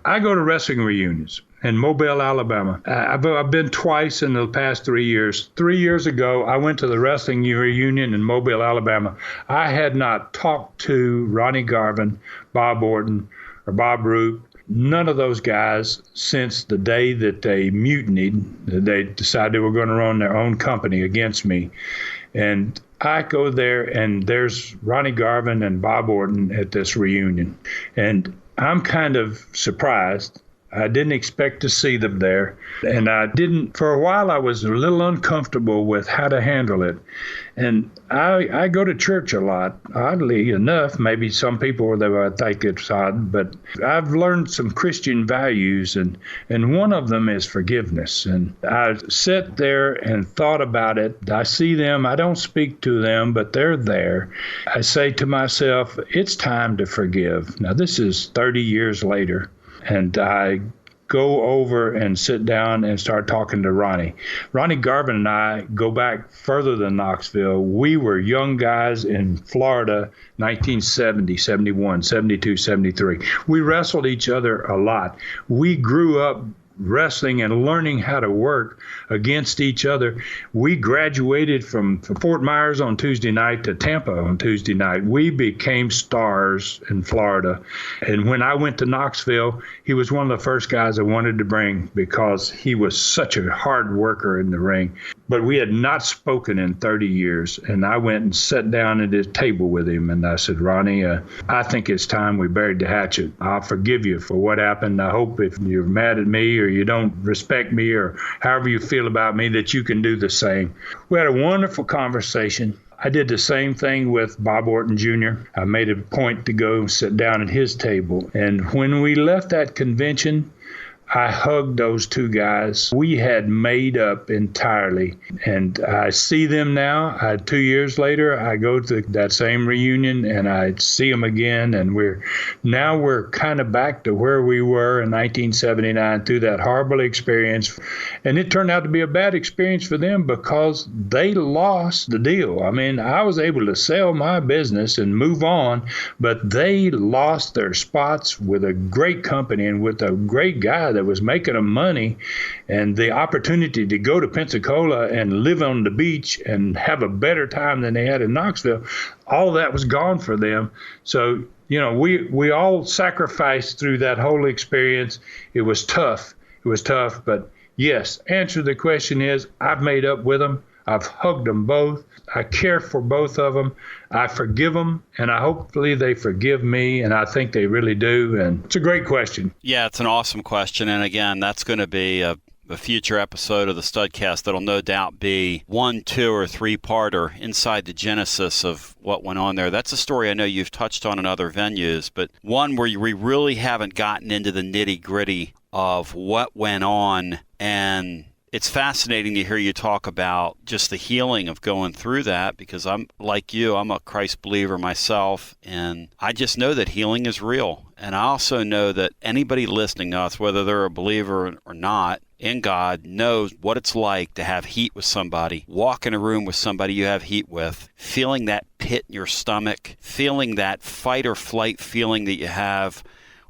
I go to wrestling reunions in Mobile, Alabama. I've been twice in the past 3 years. 3 years ago, I went to the wrestling reunion in Mobile, Alabama. I had not talked to Ronnie Garvin, Bob Orton, or Bob Roop, none of those guys since the day that they mutinied. They decided they were going to run their own company against me. And I go there, and there's Ronnie Garvin and Bob Orton at this reunion. And I'm kind of surprised. I didn't expect to see them there. And for a while, I was a little uncomfortable with how to handle it. And I go to church a lot, oddly enough. Maybe some people they would think it's odd, but I've learned some Christian values, and one of them is forgiveness. And I sat there and thought about it. I see them. I don't speak to them, but they're there. I say to myself, it's time to forgive. Now, this is 30 years later. And I go over and sit down and start talking to Ronnie. Ronnie Garvin and I go back further than Knoxville. We were young guys in Florida, 1970, 71, 72, 73. We wrestled each other a lot. We grew up wrestling and learning how to work against each other. We graduated from Fort Myers on Tuesday night to Tampa on Tuesday night. We became stars in Florida. And when I went to Knoxville, he was one of the first guys I wanted to bring because he was such a hard worker in the ring. But we had not spoken in 30 years. And I went and sat down at his table with him. And I said, Ronnie, I think it's time we buried the hatchet. I'll forgive you for what happened. I hope if you're mad at me or you don't respect me or however you feel about me, that you can do the same. We had a wonderful conversation. I did the same thing with Bob Orton Jr. I made a point to go sit down at his table. And when we left that convention, I hugged those two guys. We had made up entirely. And I see them now. 2 years later, I go to that same reunion and I see them again. And we're kind of back to where we were in 1979 through that horrible experience. And it turned out to be a bad experience for them because they lost the deal. I mean, I was able to sell my business and move on, but they lost their spots with a great company and with a great guy that was making them money, and the opportunity to go to Pensacola and live on the beach and have a better time than they had in Knoxville, all that was gone for them. So, we all sacrificed through that whole experience. It was tough. But yes, answer to the question is, I've made up with them. I've hugged them both. I care for both of them. I forgive them, and hopefully they forgive me, and I think they really do. And it's a great question. Yeah, it's an awesome question. And again, that's going to be a future episode of the Studcast that'll no doubt be 1, 2, or 3-parter inside the genesis of what went on there. That's a story I know you've touched on in other venues, but one where we really haven't gotten into the nitty-gritty of what went on. And it's fascinating to hear you talk about just the healing of going through that, because I'm like you, I'm a Christ believer myself, and I just know that healing is real. And I also know that anybody listening to us, whether they're a believer or not in God, knows what it's like to have heat with somebody, walk in a room with somebody you have heat with, feeling that pit in your stomach, feeling that fight or flight feeling that you have.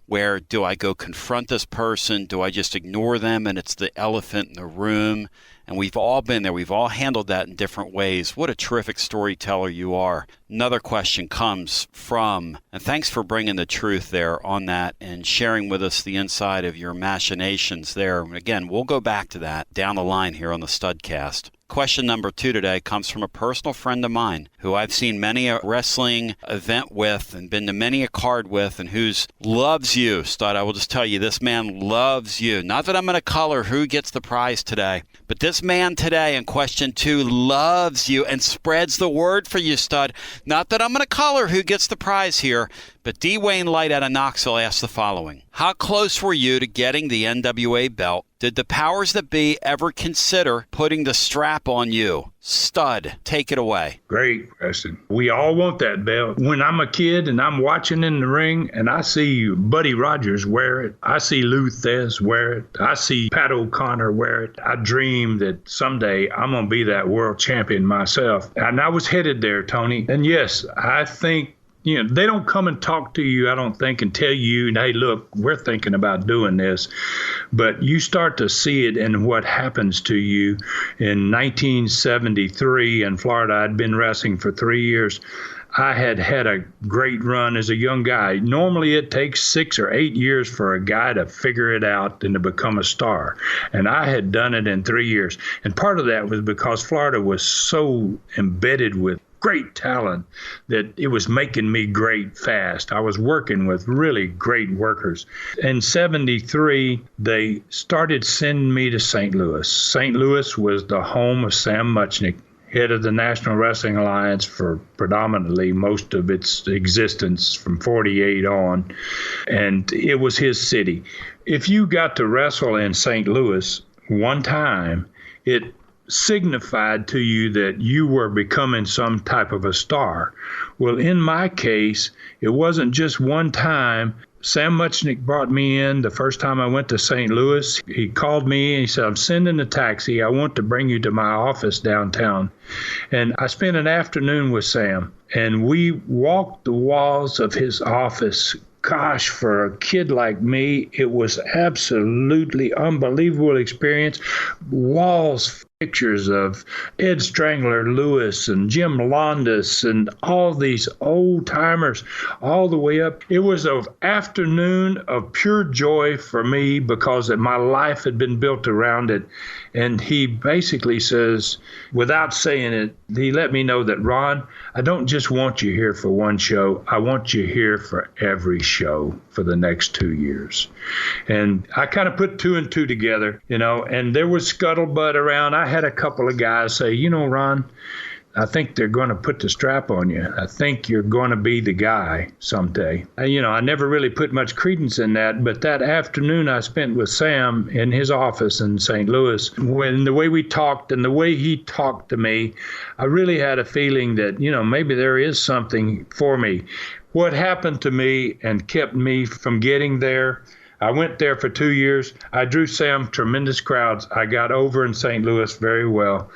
Where do I go confront this person? Do I just ignore them and it's the elephant in the room? And we've all been there. We've all handled that in different ways. What a terrific storyteller you are. Another question comes from, and thanks for bringing the truth there on that and sharing with us the inside of your machinations there. And again, we'll go back to that down the line here on the Studcast. Question number 2 today comes from a personal friend of mine who I've seen many a wrestling event with and been to many a card with, and who's loves you, Stud. I will just tell you, this man loves you. Not that I'm going to color who gets the prize today, but this man today in question 2 loves you and spreads the word for you, Stud. Not that I'm going to color who gets the prize here, but D. Wayne Light out of Knoxville asked the following. How close were you to getting the NWA belt? Did the powers that be ever consider putting the strap on you? Stud, take it away. Great question. We all want that belt. When I'm a kid and I'm watching in the ring and I see Buddy Rogers wear it, I see Lou Thesz wear it, I see Pat O'Connor wear it, I dream that someday I'm going to be that world champion myself. And I was headed there, Tony. And yes, I think they don't come and talk to you, I don't think, and tell you, hey, look, we're thinking about doing this. But you start to see it in what happens to you. In 1973 in Florida, I'd been wrestling for 3 years. I had a great run as a young guy. Normally it takes 6 or 8 years for a guy to figure it out and to become a star. And I had done it in 3 years. And part of that was because Florida was so embedded with great talent that it was making me great fast. I was working with really great workers. In 73, they started sending me to St. Louis. St. Louis was the home of Sam Muchnick, head of the National Wrestling Alliance for predominantly most of its existence from 48 on. And it was his city. If you got to wrestle in St. Louis one time, it signified to you that you were becoming some type of a star. Well, in my case, it wasn't just one time. Sam Muchnick brought me in the first time I went to St. Louis. He called me and he said, I'm sending a taxi. I want to bring you to my office downtown. And I spent an afternoon with Sam, and we walked the walls of his office gosh, for a kid like me, it was absolutely unbelievable experience. Walls, pictures of Ed Strangler Lewis and Jim Londas and all these old timers all the way up. It was an afternoon of pure joy for me because my life had been built around it. And he basically says, without saying it, he let me know that, Ron, I don't just want you here for one show. I want you here for every show for the next 2 years. And I kind of put two and two together, and there was scuttlebutt around. I had a couple of guys say, Ron, I think they're going to put the strap on you. I think you're going to be the guy someday. I never really put much credence in that, but that afternoon I spent with Sam in his office in St. Louis, when the way we talked and the way he talked to me, I really had a feeling that, maybe there is something for me. What happened to me and kept me from getting there, I went there for 2 years. I drew Sam tremendous crowds. I got over in St. Louis very well.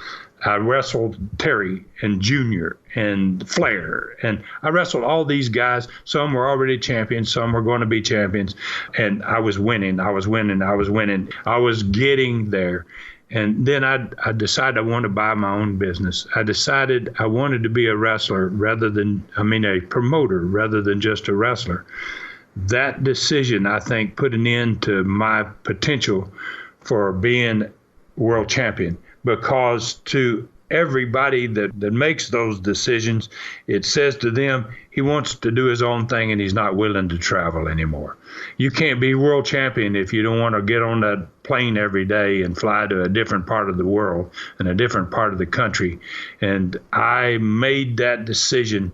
I wrestled Terry and Junior and Flair, and I wrestled all these guys. Some were already champions, some were going to be champions, and I was winning. I was getting there. And then I decided I wanted to buy my own business. I decided I wanted to be a wrestler a promoter rather than just a wrestler. That decision, I think, put an end to my potential for being world champion, because to everybody that makes those decisions, it says to them, he wants to do his own thing and he's not willing to travel anymore. You can't be world champion if you don't want to get on that plane every day and fly to a different part of the world and a different part of the country. And I made that decision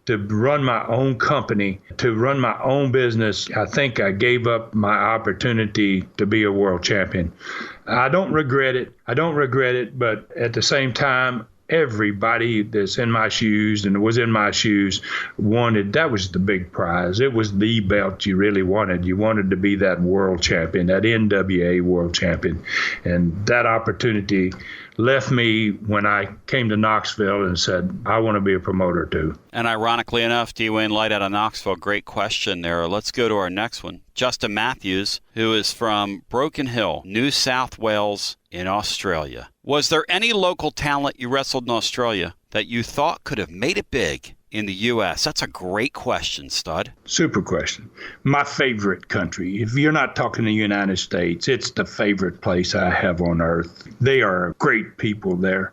to run my own company, to run my own business. I think I gave up my opportunity to be a world champion. I don't regret it, but at the same time, everybody that's in my shoes and was in my shoes wanted, that was the big prize. It was the belt you really wanted. You wanted to be that world champion, that NWA world champion. And that opportunity left me when I came to Knoxville and said, I want to be a promoter too. And ironically enough, D-Wayne Light out of Knoxville, great question there. Let's go to our next one. Justin Matthews, who is from Broken Hill, New South Wales in Australia. Was there any local talent you wrestled in Australia that you thought could have made it big in the U.S.? That's a great question, Stud. Super question. My favorite country. If you're not talking the United States, it's the favorite place I have on earth. They are great people there,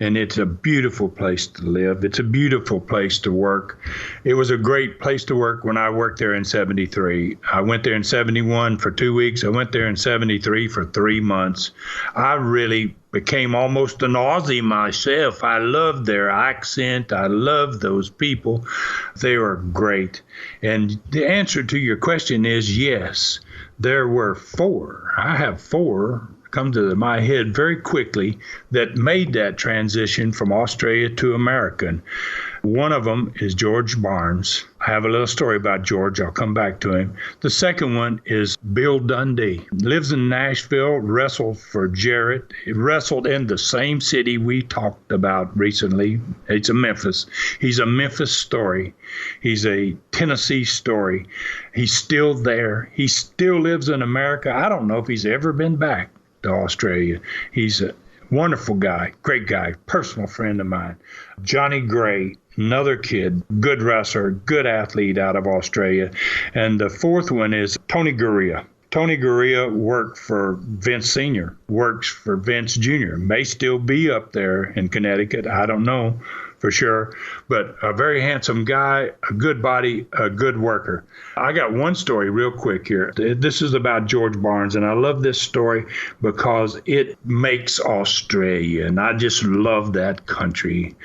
and it's a beautiful place to live. It's a beautiful place to work. It was a great place to work when I worked there in 73. I went there in 71 for 2 weeks. I went there in 73 for 3 months. I really became almost an Aussie myself. I loved their accent. I loved those people. They were great. And the answer to your question is yes. There were four. I have four come to my head very quickly that made that transition from Australia to American. One of them is George Barnes. I have a little story about George. I'll come back to him. The second one is Bill Dundee. Lives in Nashville, wrestled for Jarrett. He wrestled in the same city we talked about recently. It's a Memphis. He's a Memphis story. He's a Tennessee story. He's still there. He still lives in America. I don't know if he's ever been back to Australia. He's a wonderful guy, great guy, personal friend of mine. Johnny Gray, another kid, good wrestler, good athlete out of Australia. And the fourth one is Tony Gurria. Tony Gurria worked for Vince Sr., works for Vince Jr., may still be up there in Connecticut. I don't know for sure, but a very handsome guy, a good body, a good worker. I got one story real quick here. This is about George Barnes, and I love this story because it makes Australia, and I just love that country.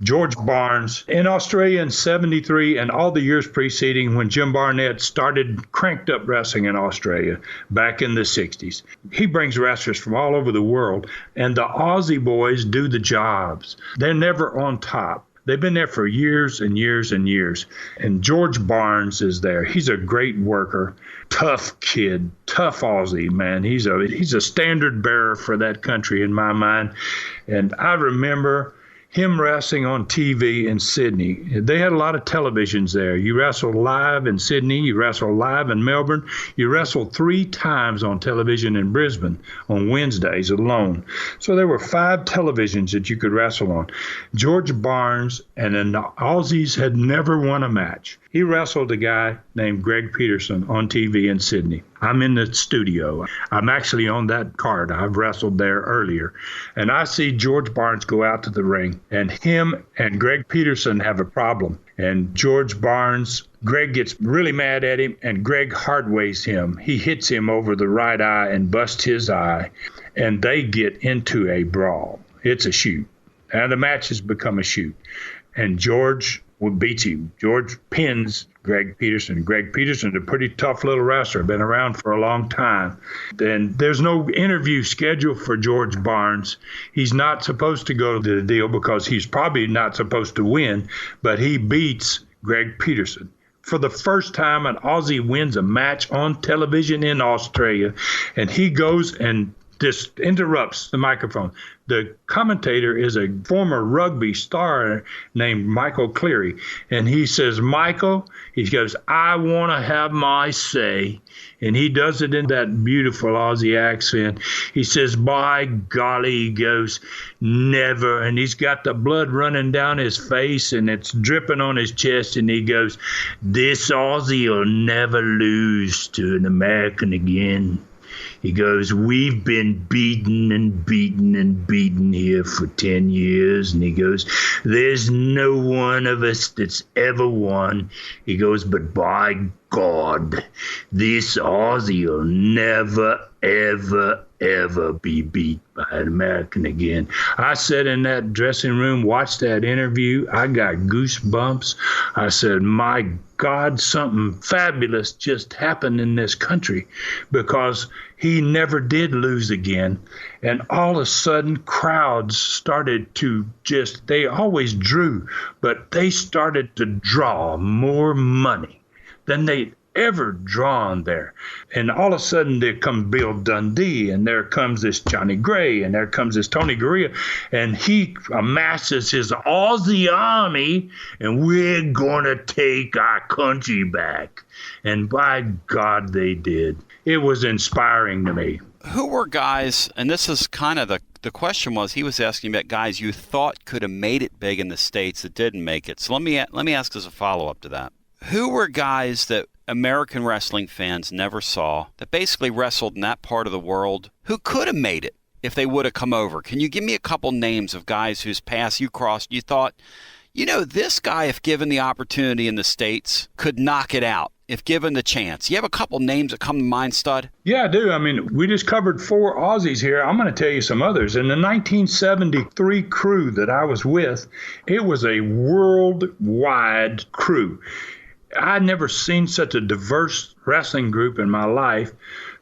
George Barnes in Australia in 73 and all the years preceding when Jim Barnett started cranked up wrestling in Australia back in the 60s. He brings wrestlers from all over the world, and the Aussie boys do the jobs. They're never on top. They've been there for years and years and years. And George Barnes is there. He's a great worker, tough kid, tough Aussie, man. He's a standard bearer for that country in my mind. And I remember him wrestling on TV in Sydney. They had a lot of televisions there. You wrestled live in Sydney, you wrestled live in Melbourne, you wrestled 3 times on television in Brisbane on Wednesdays alone. So there were 5 televisions that you could wrestle on. George Barnes and the Aussies had never won a match. He wrestled a guy named Greg Peterson on TV in Sydney. I'm in the studio. I'm actually on that card. I've wrestled there earlier. And I see George Barnes go out to the ring, and him and Greg Peterson have a problem. And George Barnes, Greg gets really mad at him, and Greg hardways him. He hits him over the right eye and busts his eye, and they get into a brawl. It's a shoot. And the match has become a shoot. And George beats him. George pins Greg Peterson. Greg Peterson's a pretty tough little wrestler, been around for a long time. Then there's no interview scheduled for George Barnes. He's not supposed to go to the deal because he's probably not supposed to win, but he beats Greg Peterson. For the first time, an Aussie wins a match on television in Australia, and he goes and just interrupts the microphone. The commentator is a former rugby star named Michael Cleary. And he says, Michael, he goes, I want to have my say. And he does it in that beautiful Aussie accent. He says, by golly, he goes, never. And he's got the blood running down his face and it's dripping on his chest. And he goes, this Aussie will never lose to an American again. He goes, we've been beaten and beaten and beaten here for 10 years. And he goes, there's no one of us that's ever won. He goes, but by God, this Aussie will never, ever, ever be beat by an American again. I sat in that dressing room, watched that interview. I got goosebumps. I said, my God, something fabulous just happened in this country because he never did lose again. And all of a sudden, crowds started to they always drew, but they started to draw more money than they'd ever drawn there. And all of a sudden there comes Bill Dundee, and there comes this Johnny Gray, and there comes this Tony Garea, and he amasses his Aussie army, and we're gonna take our country back. And by God, they did. It was inspiring to me. Who were guys, and this is kind of the question was, he was asking about guys you thought could have made it big in the States that didn't make it. So let me ask as a follow-up to that. Who were guys that American wrestling fans never saw that basically wrestled in that part of the world who could have made it if they would have come over? Can you give me a couple names of guys whose paths you crossed, you thought, you know, this guy, if given the opportunity in the States, could knock it out if given the chance? You have a couple names that come to mind, Stud? Yeah, I do. I mean, we just covered 4 Aussies here. I'm going to tell you some others. In the 1973 crew that I was with, it was a worldwide crew. I'd never seen such a diverse wrestling group in my life.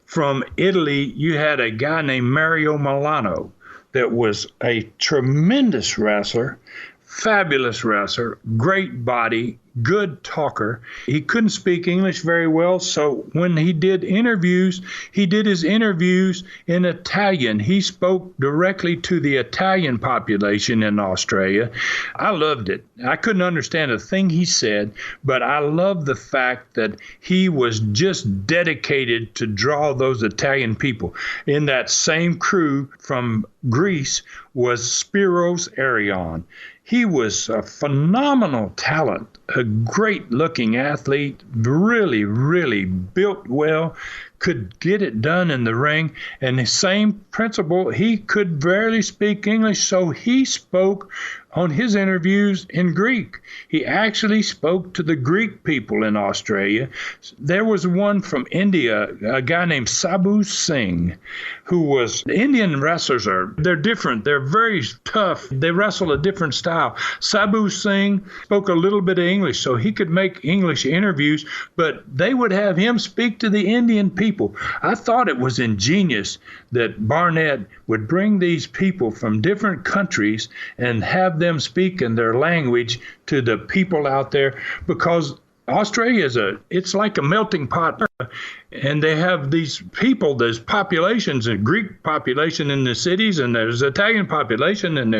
From Italy, you had a guy named Mario Milano that was a tremendous wrestler, fabulous wrestler, great body, good talker. He couldn't speak English very well, so when he did his interviews in Italian. He spoke directly to the Italian population in Australia. I loved it. I couldn't understand a thing he said, but I loved the fact that he was just dedicated to draw those Italian people. In that same crew from Greece was Spiros Arion. He was a phenomenal talent, a great-looking athlete, really, really built well, could get it done in the ring. And the same principle, he could barely speak English, so he spoke on his interviews in Greek. He actually spoke to the Greek people in Australia. There was one from India, a guy named Sabu Singh, who was, Indian wrestlers they're different. They're very tough. They wrestle a different style. Sabu Singh spoke a little bit of English, so he could make English interviews, but they would have him speak to the Indian people. I thought it was ingenious that Barnett would bring these people from different countries and have them speak in their language to the people out there, because Australia it's like a melting pot. And they have these people, there's populations, and Greek population in the cities, and there's Italian population, and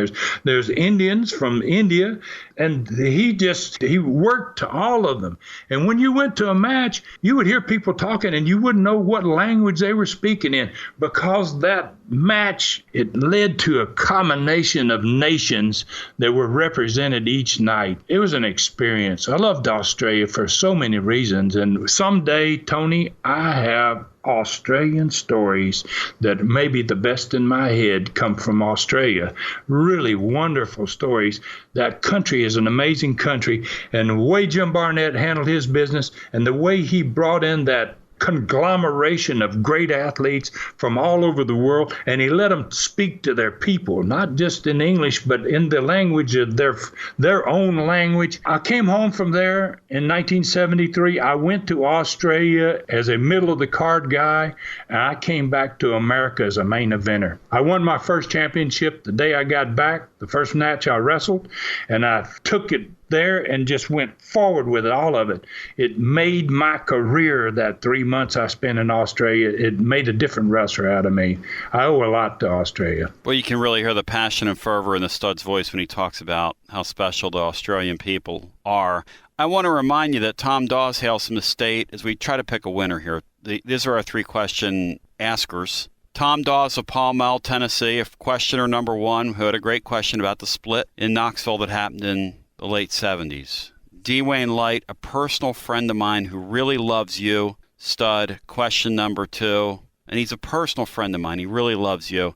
there's Indians from India. And he worked to all of them. And when you went to a match, you would hear people talking and you wouldn't know what language they were speaking in, because that match, it led to a combination of nations that were represented each night. It was an experience. I loved Australia for so many reasons. And someday, Tony, I have Australian stories that maybe the best in my head come from Australia. Really wonderful stories. That country is an amazing country. And the way Jim Barnett handled his business and the way he brought in that conglomeration of great athletes from all over the world, and he let them speak to their people, not just in English, but in the language of their own language. I came home from there in 1973. I went to Australia as a middle-of-the-card guy, and I came back to America as a main eventer. I won my first championship the day I got back, the first match I wrestled, and I took it there and just went forward with it, all of it. It made my career, that 3 months I spent in Australia. It made a different wrestler out of me. I owe a lot to Australia. Well, you can really hear the passion and fervor in the stud's voice when he talks about how special the Australian people are. I want to remind you that Tom Dawes hails from the state as we try to pick a winner here. These are our 3-question askers. Tom Dawes of Pall Mall, Tennessee, questioner number 1, who had a great question about the split in Knoxville that happened in the late 70s. Dwayne Light, a personal friend of mine who really loves you, stud, question number 2. And he's a personal friend of mine. He really loves you.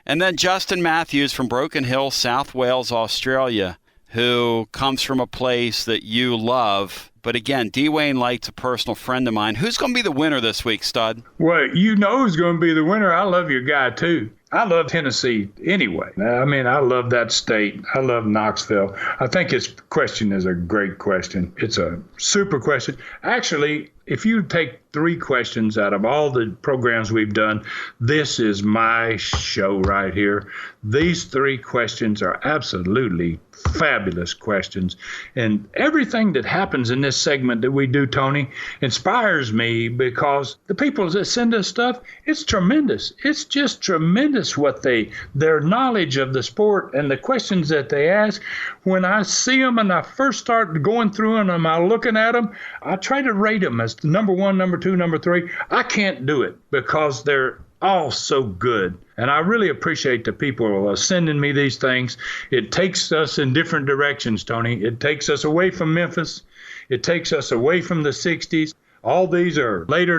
And then Justin Matthews from Broken Hill, South Wales, Australia, who comes from a place that you love. But again, Dwayne Light's a personal friend of mine. Who's going to be the winner this week, stud? Well, you know who's going to be the winner. I love your guy, too. I love Tennessee anyway. I mean, I love that state. I love Knoxville. I think his question is a great question. It's a super question. Actually, if you take 3 questions out of all the programs we've done, this is my show right here. These 3 questions are absolutely fabulous questions. And everything that happens in this segment that we do, Tony, inspires me, because the people that send us stuff, it's tremendous. It's just tremendous what their knowledge of the sport and the questions that they ask. When I see them and I first start going through them and I'm looking at them, I try to rate them as number 1, number 2, number 3. I can't do it because they're all so good. And I really appreciate the people sending me these things. It takes us in different directions, Tony. It takes us away from Memphis. It takes us away from the 60s. All these are latter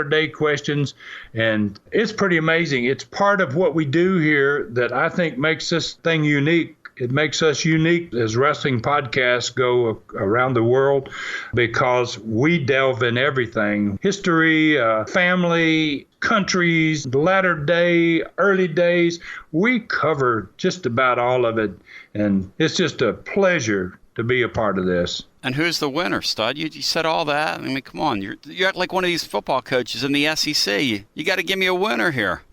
day questions, and it's pretty amazing. It's part of what we do here that I think makes this thing unique. It makes us unique as wrestling podcasts go around the world, because we delve in everything. History, family, countries, latter day, early days. We cover just about all of it, and it's just a pleasure to be a part of this. And who's the winner, stud? You said all that. I mean, come on. You act like one of these football coaches in the SEC. You got to give me a winner here.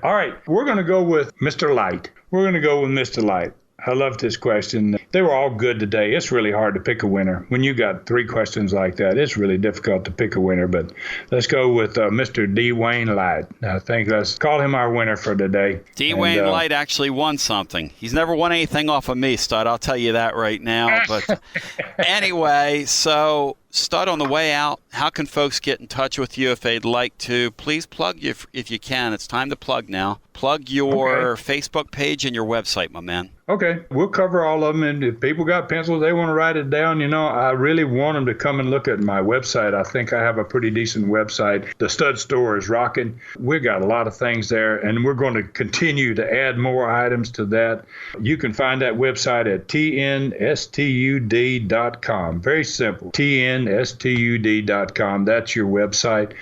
All right. We're going to go with Mr. Light. We're going to go with Mr. Light. I love this question. They were all good today. It's really hard to pick a winner. When you got 3 questions like that, it's really difficult to pick a winner. But let's go with Mr. Dwayne Light. I think let's call him our winner for today. Dwayne Light actually won something. He's never won anything off of me, stud. I'll tell you that right now. But anyway, so stud, on the way out, how can folks get in touch with you if they'd like to? Please plug you if you can. It's time to plug now. Plug your Facebook page and your website, my man. Okay, we'll cover all of them. And if people got pencils, they want to write it down. I really want them to come and look at my website. I think I have a pretty decent website. The Stud Store is rocking. We got a lot of things there, and we're going to continue to add more items to that. You can find that website at tnstud.com. Very simple, tnstud.com. That's your website.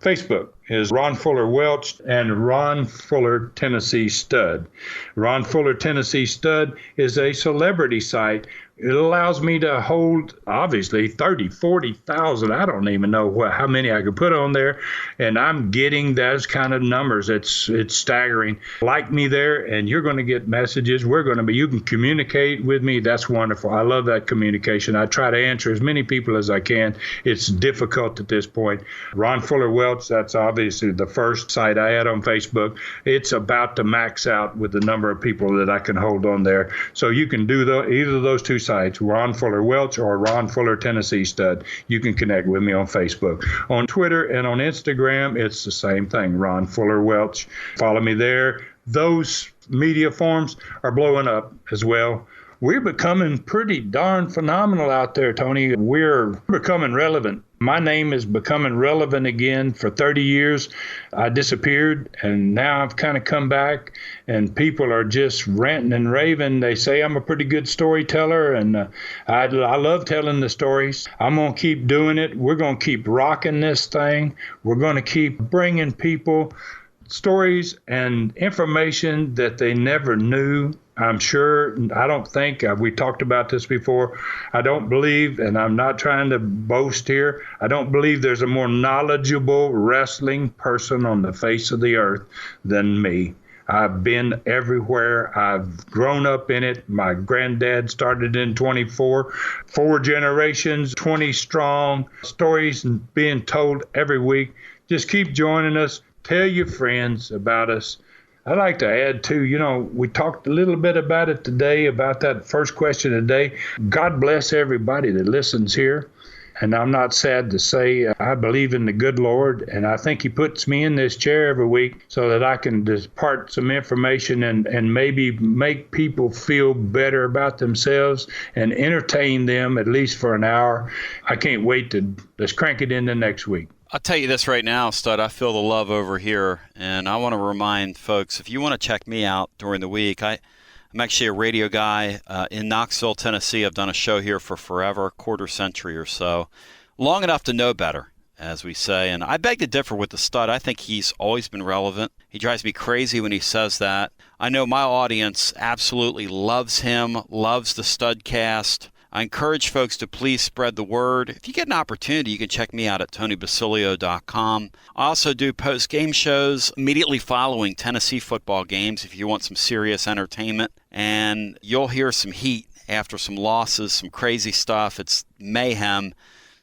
Facebook, is Ron Fuller Welch and Ron Fuller Tennessee Stud. Ron Fuller Tennessee Stud is a celebrity site. It allows me to hold, obviously, 30, 40,000. I don't even know how many I could put on there. And I'm getting those kind of numbers. It's staggering. Like me there, and you're going to get messages. You can communicate with me. That's wonderful. I love that communication. I try to answer as many people as I can. It's difficult at this point. Ron Fuller Welch, that's obviously the first site I had on Facebook. It's about to max out with the number of people that I can hold on there. So you can do either of those two sites, Ron Fuller Welch or Ron Fuller Tennessee Stud. You can connect with me on Facebook. On Twitter and on Instagram, it's the same thing, Ron Fuller Welch. Follow me there. Those media forms are blowing up as well. We're becoming pretty darn phenomenal out there, Tony. We're becoming relevant. My name is becoming relevant again. For 30 years, I disappeared, and now I've kind of come back, and people are just ranting and raving. They say I'm a pretty good storyteller, and I love telling the stories. I'm going to keep doing it. We're going to keep rocking this thing. We're going to keep bringing people stories and information that they never knew. I'm sure, I don't think, we talked about this before, I don't believe, and I'm not trying to boast here, I don't believe there's a more knowledgeable wrestling person on the face of the earth than me. I've been everywhere. I've grown up in it. My granddad started in 24, 4 generations, 20 strong, stories being told every week. Just keep joining us. Tell your friends about us. I'd like to add, too, we talked a little bit about it today, about that first question today. God bless everybody that listens here. And I'm not sad to say I believe in the good Lord, and I think he puts me in this chair every week so that I can depart some information and maybe make people feel better about themselves and entertain them at least for an hour. I can't wait to let's crank it into next week. I'll tell you this right now, Stud, I feel the love over here, and I want to remind folks, if you want to check me out during the week, I'm actually a radio guy in Knoxville, Tennessee. I've done a show here for forever, quarter century or so, long enough to know better, as we say, and I beg to differ with the Stud. I think he's always been relevant. He drives me crazy when he says that. I know my audience absolutely loves him, loves the Studcast. I encourage folks to please spread the word. If you get an opportunity, you can check me out at tonybasilio.com. I also do post-game shows immediately following Tennessee football games if you want some serious entertainment. And you'll hear some heat after some losses, some crazy stuff. It's mayhem.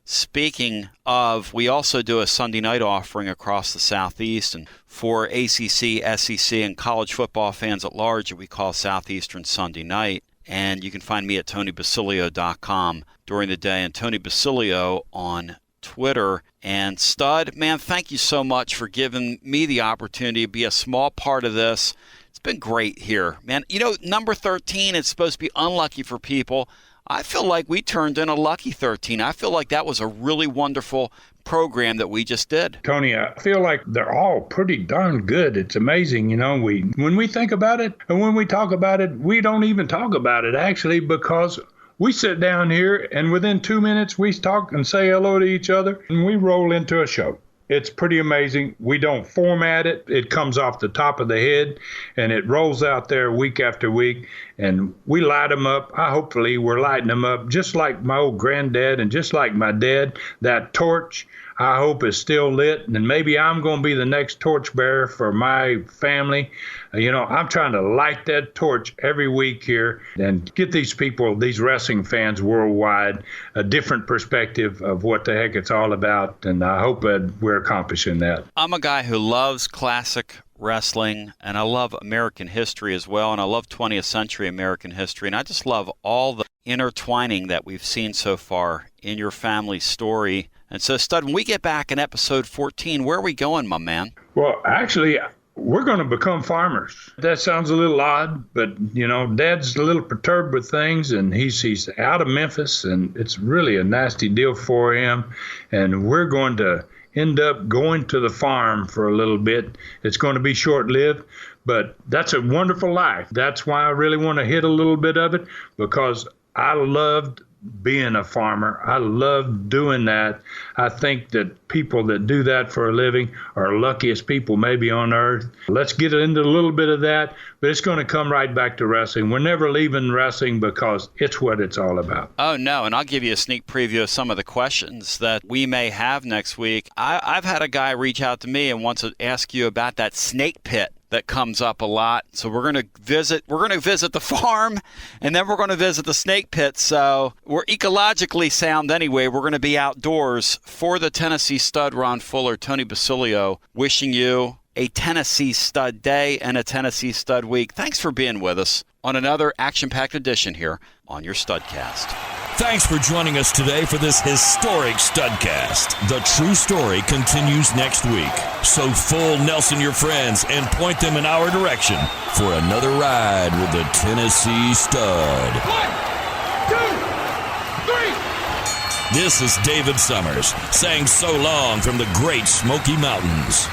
Speaking of, we also do a Sunday night offering across the Southeast. And for ACC, SEC, and college football fans at large, we call Southeastern Sunday night. And you can find me at tonybasilio.com during the day, and Tony Basilio on Twitter. And Stud, man, thank you so much for giving me the opportunity to be a small part of this. It's been great here, man. Number 13, it's supposed to be unlucky for people. I feel like we turned in a lucky 13. I feel like that was a really wonderful program that we just did. Tony, I feel like they're all pretty darn good. It's amazing, when we think about it and when we talk about it, we don't even talk about it actually, because we sit down here and within 2 minutes we talk and say hello to each other and we roll into a show. It's pretty amazing. We don't format it. It comes off the top of the head, and it rolls out there week after week, and we light them up. Hopefully we're lighting them up just like my old granddad and just like my dad. That torch, I hope, is still lit, and maybe I'm going to be the next torchbearer for my family. I'm trying to light that torch every week here and get these people, these wrestling fans worldwide, a different perspective of what the heck it's all about, and I hope that we're accomplishing that. I'm a guy who loves classic wrestling, and I love American history as well, and I love 20th century American history, and I just love all the intertwining that we've seen so far in your family's story. And so, Stud, when we get back in episode 14, where are we going, my man? Well, actually, we're going to become farmers. That sounds a little odd, but, Dad's a little perturbed with things, and he's out of Memphis, and it's really a nasty deal for him. And we're going to end up going to the farm for a little bit. It's going to be short-lived, but that's a wonderful life. That's why I really want to hit a little bit of it, because I loved being a farmer. I love doing that. I think that people that do that for a living are luckiest people maybe on earth. Let's get into a little bit of that, but it's going to come right back to wrestling. We're never leaving wrestling because it's what it's all about. Oh, no, and I'll give you a sneak preview of some of the questions that we may have next week. I've had a guy reach out to me and wants to ask you about that snake pit that comes up a lot. So we're going to visit the farm, and then we're going to visit the snake pit. So we're ecologically sound anyway. We're going to be outdoors. For the Tennessee Stud, Ron Fuller, Tony Basilio, wishing you a Tennessee Stud day and a Tennessee Stud week. Thanks for being with us on another action-packed edition here on your Studcast. Thanks for joining us today for this historic Studcast. The true story continues next week. So full Nelson your friends and point them in our direction for another ride with the Tennessee Stud. 1, 2, 3. This is David Summers saying so long from the great Smoky Mountains.